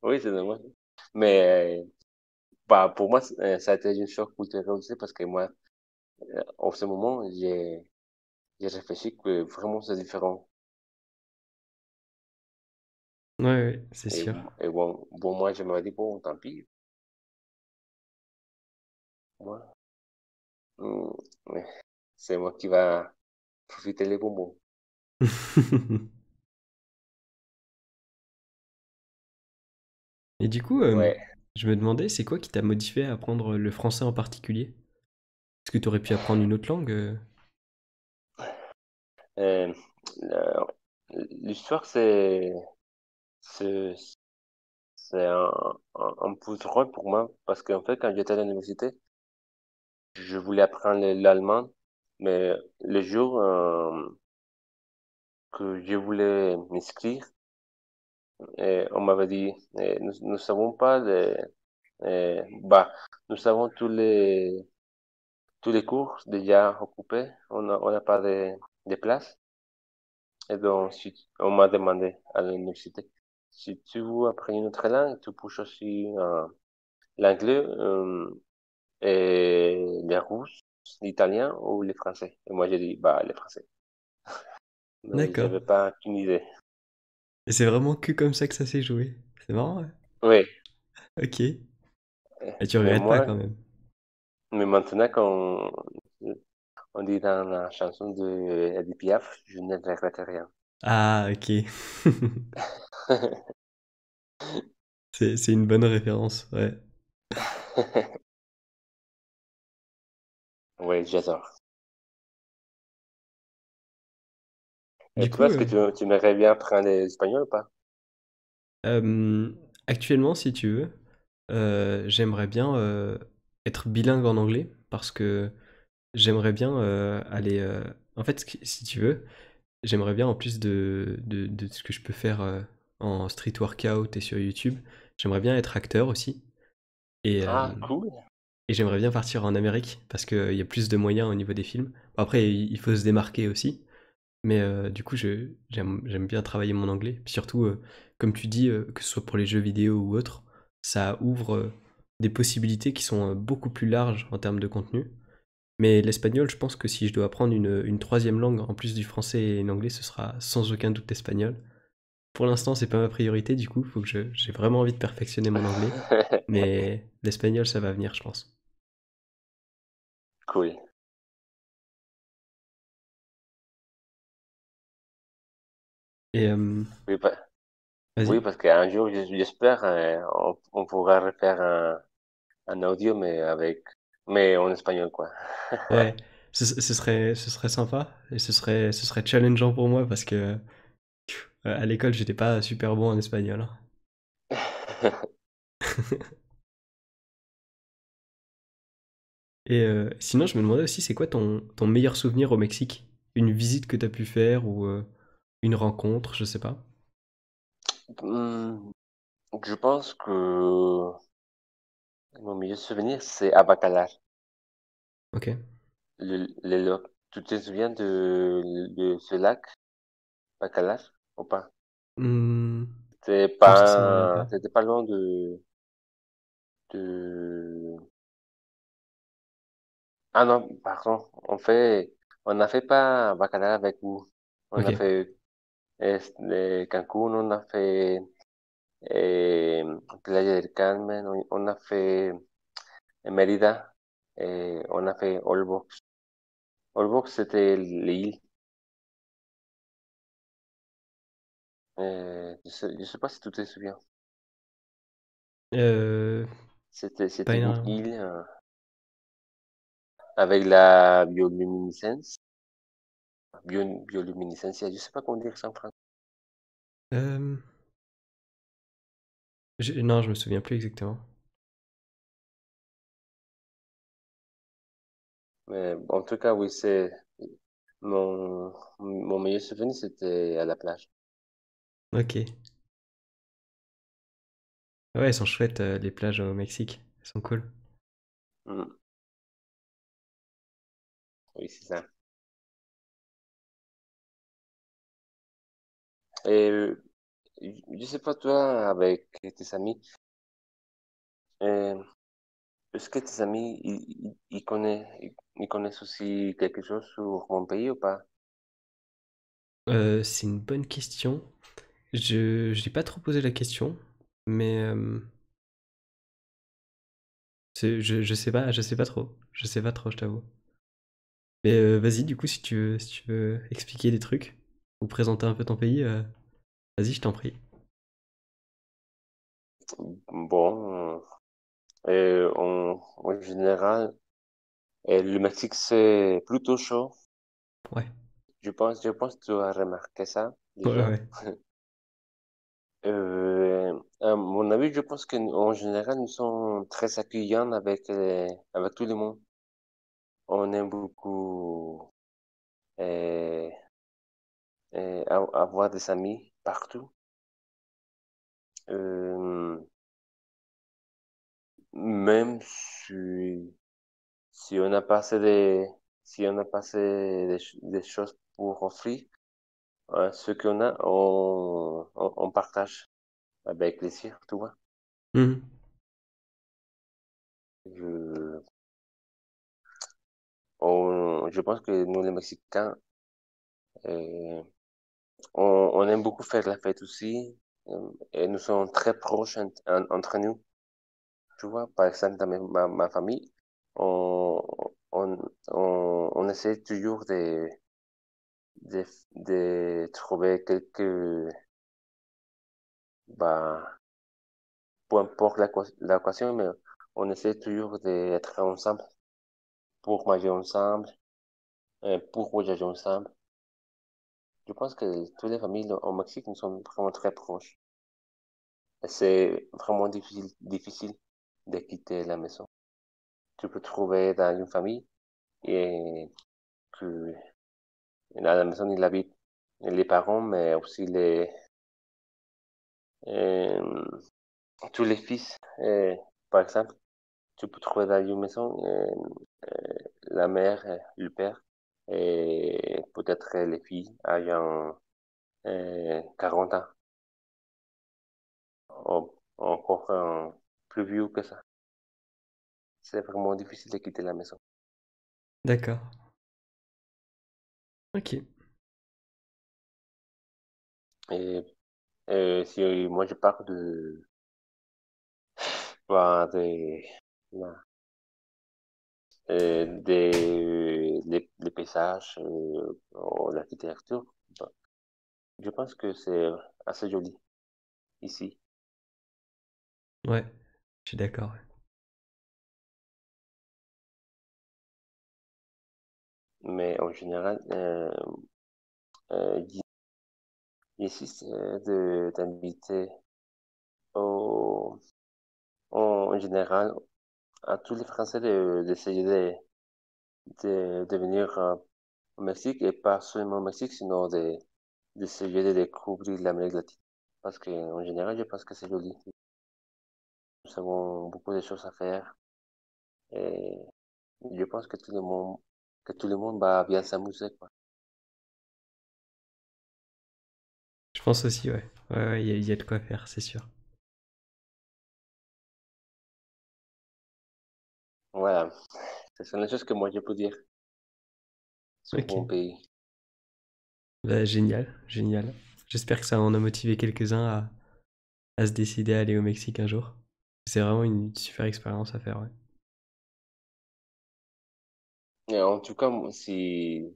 Oui, c'est dommage. Mais bah, pour moi, ça a été un choc culturel aussi parce que moi, en ce moment, j'ai réfléchi que vraiment c'est différent. Ouais, ouais, c'est Et, sûr. et bon, moi, je me dit, bon, tant pis. Moi, hum, ouais, c'est moi qui va profiter les bonbons. Et du coup, Ouais. je me demandais, c'est quoi qui t'a motivé à apprendre le français en particulier? Est-ce que t'aurais pu apprendre une autre langue? Euh, euh, L'histoire, c'est, c'est un peu drôle pour moi parce qu'en fait, quand j'étais à l'université, je voulais apprendre l'allemand, mais le jour que je voulais m'inscrire, on m'avait dit, nous savons pas bah, nous avons tous les cours déjà occupés, on n'a pas de place, et donc on m'a demandé à l'université. si tu veux apprendre une autre langue, tu peux aussi l'anglais et les russes, l'italien ou les français. Et moi, j'ai dit, bah, les français. Mais D'accord. j'avais pas aucune idée. Et c'est vraiment que comme ça que ça s'est joué. C'est marrant, ouais. Oui. Ok. Et tu Mais regrettes pas moi, quand même. mais maintenant, quand on dit dans la chanson de Edith Piaf, je ne regrette rien. Ah, ok. C'est une bonne référence, ouais. Oui, j'adore. Et Du toi, coup, est-ce que tu aimerais bien apprendre l'espagnol ou pas? euh, actuellement, si tu veux, j'aimerais bien être bilingue en anglais parce que j'aimerais bien aller. En fait, si tu veux, j'aimerais bien en plus de ce que je peux faire en street workout et sur YouTube, j'aimerais bien être acteur aussi. Et, Ah, cool. et j'aimerais bien partir en Amérique parce qu'il y a plus de moyens au niveau des films. Bon, après, il faut se démarquer aussi. Mais du coup, j'aime bien travailler mon anglais. Puis surtout, comme tu dis, que ce soit pour les jeux vidéo ou autre, ça ouvre des possibilités qui sont beaucoup plus larges en termes de contenu. Mais l'espagnol, je pense que si je dois apprendre une troisième langue en plus du français et l'anglais, ce sera sans aucun doute l'espagnol. Pour l'instant, c'est pas ma priorité, du coup, faut que j'ai vraiment envie de perfectionner mon anglais. Mais l'espagnol, ça va venir, je pense. Cool. Et Oui, oui, vas-y. parce qu'un jour, j'espère, on pourra refaire un audio, mais en espagnol, quoi. Ouais, ce serait sympa et ce serait challengeant pour moi parce que à l'école, j'étais pas super bon en espagnol, hein. Et sinon, je me demandais aussi, c'est quoi ton meilleur souvenir au Mexique? Une visite que t'as pu faire ou une rencontre, je sais pas. Hmm, je pense que mon meilleur souvenir, c'est à Bacalar. Ok. Tu te souviens de ce lac, Bacalar, ou pas? Hmm, non, ça me revient pas. C'était pas loin de... Ah non, pardon. On a fait pas Bacalar avec vous. On Ok. a fait Cancún, on a fait Playa del Carmen, on a fait Mérida, on a fait Olbox. Olbox, c'était l'île. Je sais pas si tu te souviens. Euh, pas C'était une énormément. île avec la bioluminescence. Bioluminescence, je sais pas comment dire ça en français. Euh, non, je me souviens plus exactement. Mais en tout cas, oui, mon meilleur souvenir, c'était à la plage. Ok. Ouais, elles sont chouettes, les plages au Mexique. Elles sont cool. Mm, oui, c'est ça. Et je sais pas, toi, avec tes amis, euh, est-ce que tes amis, ils connaissent aussi quelque chose sur mon pays ou pas? C'est une bonne question. Je n'ai pas trop posé la question, mais je sais pas trop. Je sais pas trop, je t'avoue. Mais vas-y, du coup, si tu veux expliquer des trucs ou présenter un peu ton pays, vas-y, je t'en prie. Bon, en général, le Mexique, c'est plutôt chaud. Ouais, Je pense que tu as remarqué ça ouais, déjà. ouais. À mon avis, je pense qu'en général, nous sommes très accueillants avec tout le monde. On aime beaucoup euh, avoir des amis partout. Euh, même si on n'a pas assez si on n'a pas assez des choses pour offrir, ce qu'on a, on partage. avec plaisir, tu vois. Mhm. Je, je pense que nous, les Mexicains, euh, on aime beaucoup faire la fête aussi. Et nous sommes très proches entre nous. Tu vois, par exemple, dans ma famille, on, on, on essaie toujours de, de trouver quelques, bah, peu importe l'occasion, mais on essaie toujours d'être ensemble pour manger ensemble, pour voyager ensemble. Je pense que toutes les familles au Mexique nous sont vraiment très proches. Et c'est vraiment difficile de quitter la maison. Tu peux trouver dans une famille et que à la maison il habite les parents, mais aussi euh, tous les fils. Par exemple, tu peux trouver dans une maison la mère, le père et peut-être les filles ayant 40 ans, encore plus vieux que ça. C'est vraiment difficile de quitter la maison. D'accord. Ok. Et si moi je parle bah, bah, les paysages, l'architecture, bah, je pense que c'est assez joli ici. Ouais. Je suis d'accord. Ouais. Mais en général, ici, c'est d'inviter au, en général à tous les Français d'essayer de venir au Mexique et pas seulement au Mexique, sinon d'essayer de découvrir l'Amérique latine. Parce que, en général, je pense que c'est joli. Nous avons beaucoup de choses à faire et je pense que tout le monde va bien s'amuser, quoi. Je pense aussi, ouais. Ouais, ouais, il y a de quoi faire, c'est sûr. Voilà, ce sont les choses que moi je peux dire sur Ok. mon pays. Bah, génial, génial. J'espère que ça en a motivé quelques-uns à se décider à aller au Mexique un jour. C'est vraiment une super expérience à faire, ouais. Et en tout cas, si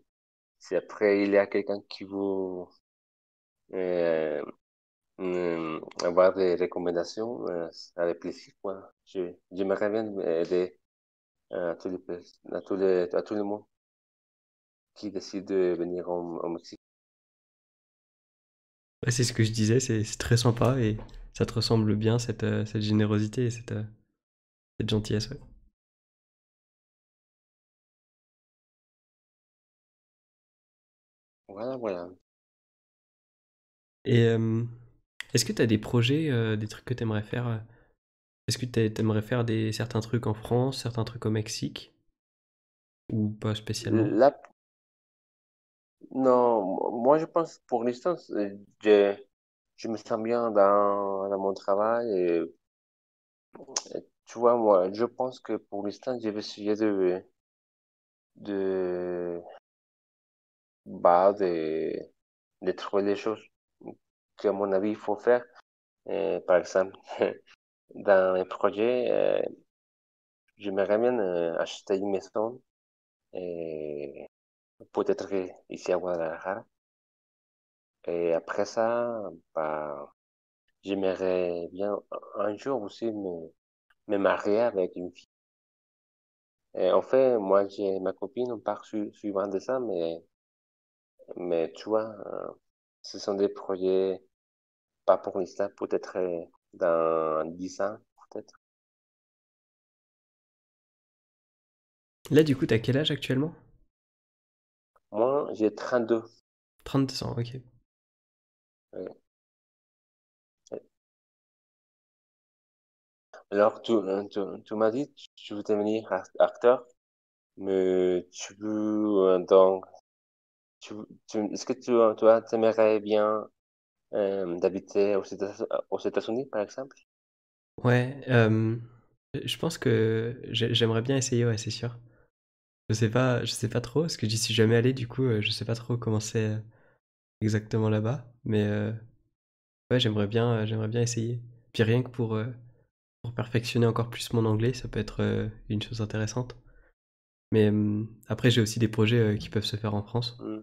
après il y a quelqu'un qui veut euh, avoir des recommandations, avec plaisir, quoi. J'aimerais bien aider à tout le monde qui décide de venir au Mexique. Ouais, c'est ce que je disais, c'est très sympa et ça te ressemble bien, cette générosité et cette gentillesse, ouais. Voilà, voilà. Et est-ce que tu as des projets, des trucs que tu aimerais faire est-ce que tu aimerais faire certains trucs en France, certains trucs au Mexique ou pas spécialement? Là, non, moi je pense pour l'instant, je me sens bien dans mon travail et tu vois, moi, je pense que pour l'instant, je vais essayer de, bah, de trouver les choses qu'à mon avis, il faut faire. Par exemple, dans un projet, j'aimerais bien acheter une maison et peut-être ici à Guadalajara. Et après ça, bah, j'aimerais bien un jour aussi me marier avec une fille. Et en fait, moi, j'ai ma copine, on part suivant de ça, mais tu vois, ce sont des projets, pas pour l'instant, peut-être dans 10 ans, peut-être. Là, du coup, t'as quel âge actuellement? Moi, j'ai 32. 32 ans, ok. Ouais. Alors, tu m'as dit, tu veux devenir acteur, mais tu veux, donc, est-ce que tu t'aimerais bien d'habiter aux États-Unis, par exemple? Ouais, je pense que j'aimerais bien essayer, ouais, c'est sûr. Je sais pas trop, parce que j'y suis jamais allé, du coup, je sais pas trop comment c'est, exactement là-bas, mais ouais, j'aimerais bien essayer. Puis rien que pour perfectionner encore plus mon anglais, ça peut être, une chose intéressante. Mais, après j'ai aussi des projets, qui peuvent se faire en France. Hmm.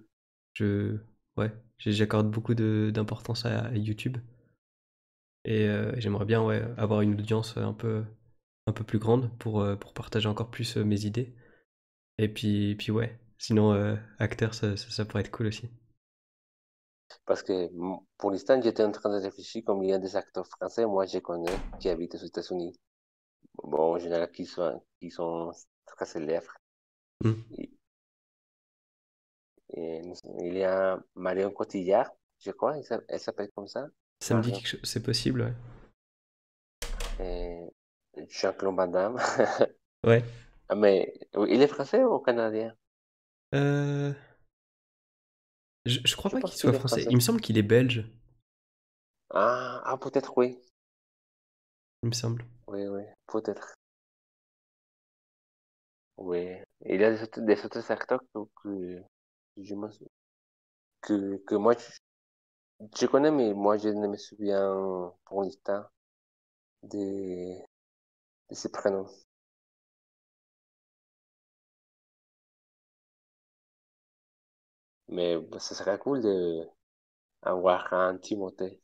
Je Ouais, j'accorde beaucoup de d'importance à YouTube et j'aimerais bien, ouais, avoir une audience, un peu plus grande pour partager encore plus, mes idées et puis ouais, sinon, acteur ça pourrait être cool aussi. Parce que pour l'instant, j'étais en train de réfléchir comme il y a des acteurs français, moi je connais, qui habitent aux États-Unis. Bon, en général, qui sont très célèbres. Mmh. Et- et il y a Marion Cotillard, je crois, elle s'appelle comme ça. Ça me dit Marion. quelque chose, c'est possible, ouais. Et Jean-Claude Van Damme. Ouais, Ah, mais il est français ou canadien? heu, je crois Je pas qu'il pense soit qu'il est français. français. Il me semble qu'il est belge, Peut-être oui. il me semble. Oui, oui, peut-être. Oui. Il y a des autres acteurs je me sou- que moi je connais, mais moi je ne me souviens pour l'instant de, de ses prénoms. Mais ce serait cool de avoir un Timothée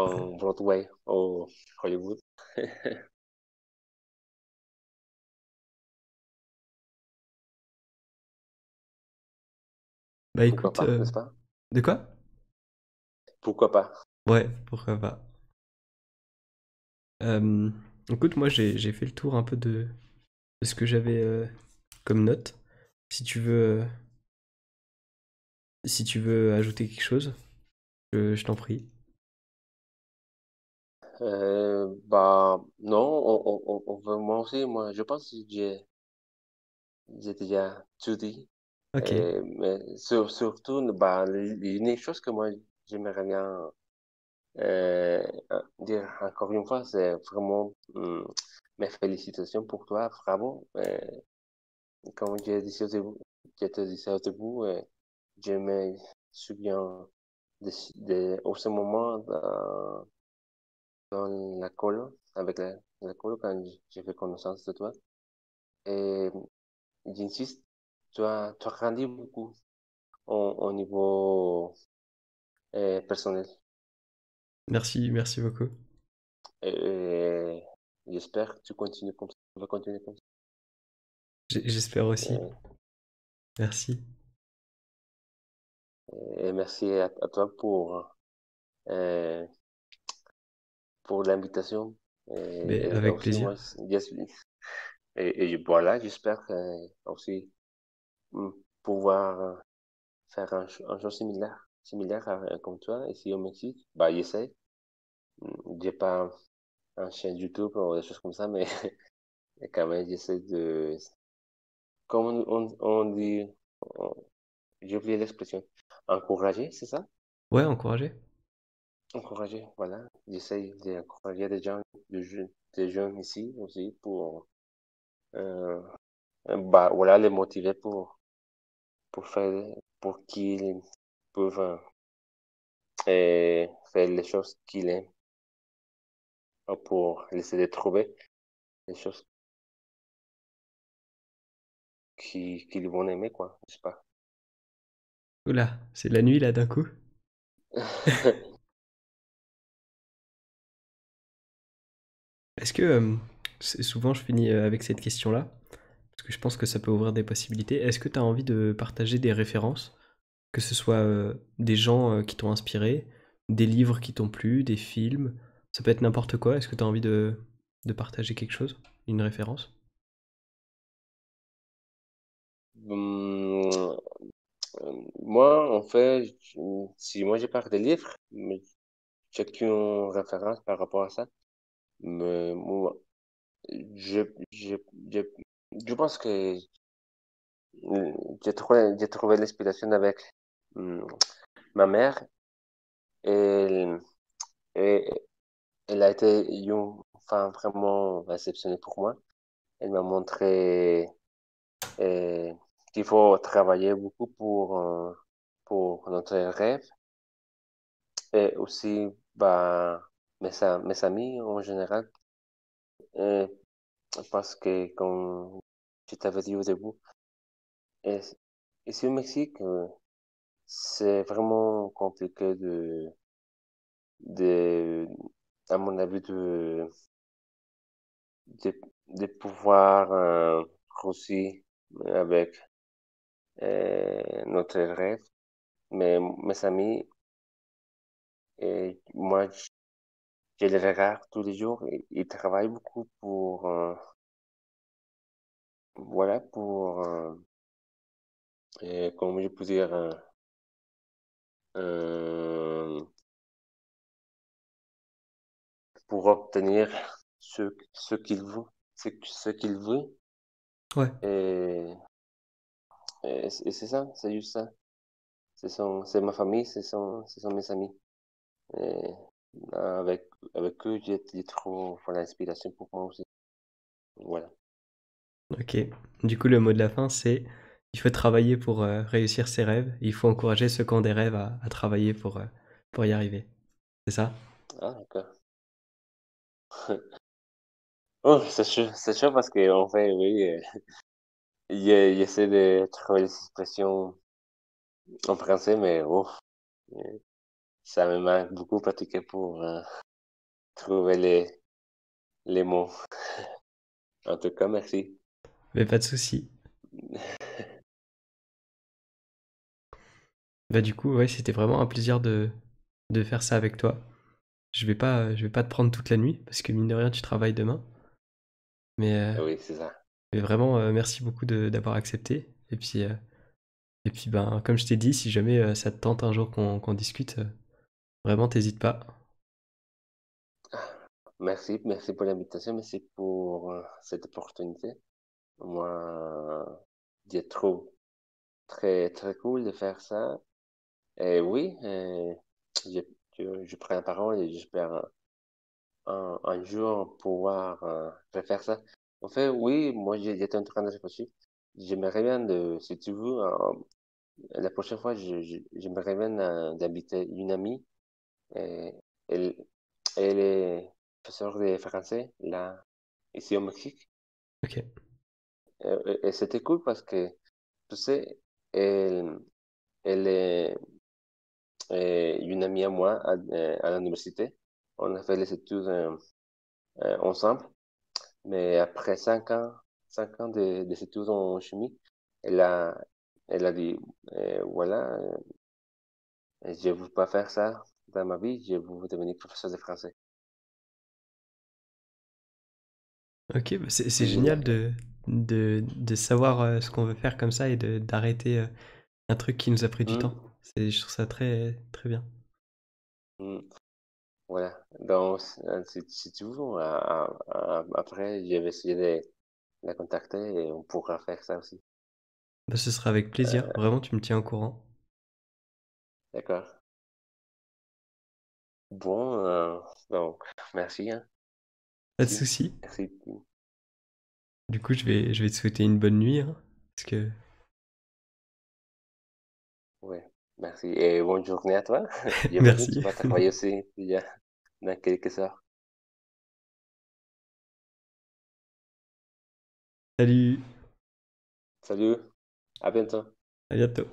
Ouais. en Broadway au Hollywood. Bah, Pourquoi écoute, pas, n'est-ce pas? de quoi? Pourquoi pas? Ouais, pourquoi pas. Hem, Écoute, moi j'ai fait le tour un peu de ce que j'avais, comme note. Si tu veux, si tu veux ajouter quelque chose, je t'en prie. Bah non, moi aussi, moi je pense que j'ai déjà tout dit. OK. Mais surtout, bah, l'unique chose que moi j'aimerais bien dire encore une fois, c'est vraiment mes félicitations pour toi, bravo. Comme je te disais au début, je me souviens au ce moment dans la colo, avec la colo, quand j'ai fait connaissance de toi. Et j'insiste, tu as grandi beaucoup au niveau personnel. Merci, merci beaucoup. Et j'espère que tu continues comme ça. Tu vas continuer comme ça. J'espère aussi. Et, Merci. et merci à toi euh, pour l'invitation. Mais Et avec aussi, plaisir. moi, voilà, j'espère aussi mm, pouvoir faire un chose similaire comme toi ici au Mexique. Bah, j'essaie. J'ai pas un chaîne YouTube ou des choses comme ça, mais quand même, j'essaie de, comme on dit, on- j'ai oublié l'expression, encourager, c'est ça? Ouais, encourager. Encourager, voilà. J'essaie d'encourager des jeunes ici aussi euh, bah, voilà, les motiver pour faire, pour qu'ils peuvent faire les choses qu'ils aiment, pour essayer de trouver les choses qu'ils vont aimer, quoi, je sais pas. Oula, c'est la nuit là d'un coup. Est-ce que, souvent je finis avec cette question-là, parce que je pense que ça peut ouvrir des possibilités. Est-ce que tu as envie de partager des références, que ce soit des gens qui t'ont inspiré, des livres qui t'ont plu, des films, ça peut être n'importe quoi. Est-ce que tu as envie de partager quelque chose, une référence? Hum, Moi, en fait, si moi je parle des livres, mais j'ai aucune référence par rapport à ça. Mais moi, je, je, je, je pense que j'ai trouvé l'inspiration avec hum, ma mère Elle, et- elle a été une femme vraiment exceptionnelle pour moi. Elle m'a montré euh, qu'il faut travailler beaucoup pour notre rêve et aussi bah, mes amis en général. euh, Parce que, comme je t'avais dit au début, et- ici au Mexique, c'est vraiment compliqué de, à mon avis, de, de pouvoir réussir avec notre rêve. Mais mes amis et moi, je les regarde tous les jours. Ils travaillent beaucoup pour, voilà, comment je peux dire, euh, pour obtenir ce qu'il veut, ce qu'il veut. Ouais, Et, et c'est ça, c'est juste ça. C'est ma famille, ce sont mes amis. Et avec, avec eux, j'ai trop voilà, l'inspiration pour moi aussi. Voilà. ok. Du coup, le mot de la fin, c'est il faut travailler pour réussir ses rêves. Il faut encourager ceux qui ont des rêves à travailler pour y arriver. C'est ça? Ah, d'accord. Oh, c'est sûr parce qu'en fait, oui, j'essaie de trouver les expressions en français, mais oh, euh, ça me manque beaucoup pratiquer pour trouver les mots. En tout cas, merci. Mais pas de souci. Bah du coup, ouais, c'était vraiment un plaisir de faire ça avec toi. Je vais pas te prendre toute la nuit parce que mine de rien, tu travailles demain. Mais, euh, Oui, c'est ça. mais vraiment, merci beaucoup d'avoir accepté. Et puis, ben, comme je t'ai dit, si jamais ça te tente un jour qu'on discute, vraiment, t'hésites pas. Merci, merci pour l'invitation, merci pour cette opportunité. Moi, je trouve très, très cool de faire ça. Et oui, je, je prends la parole et j'espère un jour pouvoir refaire ça. En fait, oui, moi, j'étais en train de réfléchir. J'aimerais bien, si tu veux, la prochaine fois, j'aimerais bien d'inviter une amie. Et, elle, elle est professeure de français, là, ici au Mexique. Ok, Et c'était cool parce que, tu sais, elle, elle est une amie à moi à l'université. On a fait les études ensemble, mais après 5 ans des études en chimie, elle a, elle a dit, voilà, je ne veux pas faire ça dans ma vie, je veux devenir professeur de français. ok, bah c'est C'est génial génial. de savoir ce qu'on veut faire comme ça et d'arrêter un truc qui nous a pris du temps. Mm, Je trouve ça très, très bien. mm. Voilà. Donc, si tu veux, après, je vais essayer de la contacter et on pourra faire ça aussi. Bah, ce sera avec plaisir. Euh, Vraiment, tu me tiens au courant. d'accord. Bon, donc, merci, hein. Pas de Merci. souci. Merci. Du coup, je vais te souhaiter une bonne nuit, hein, parce que Ouais, merci. Et bonne journée à toi. J'imagine que tu merci. vas travailler aussi déjà dans quelques heures. Salut, Salut. À bientôt. à bientôt.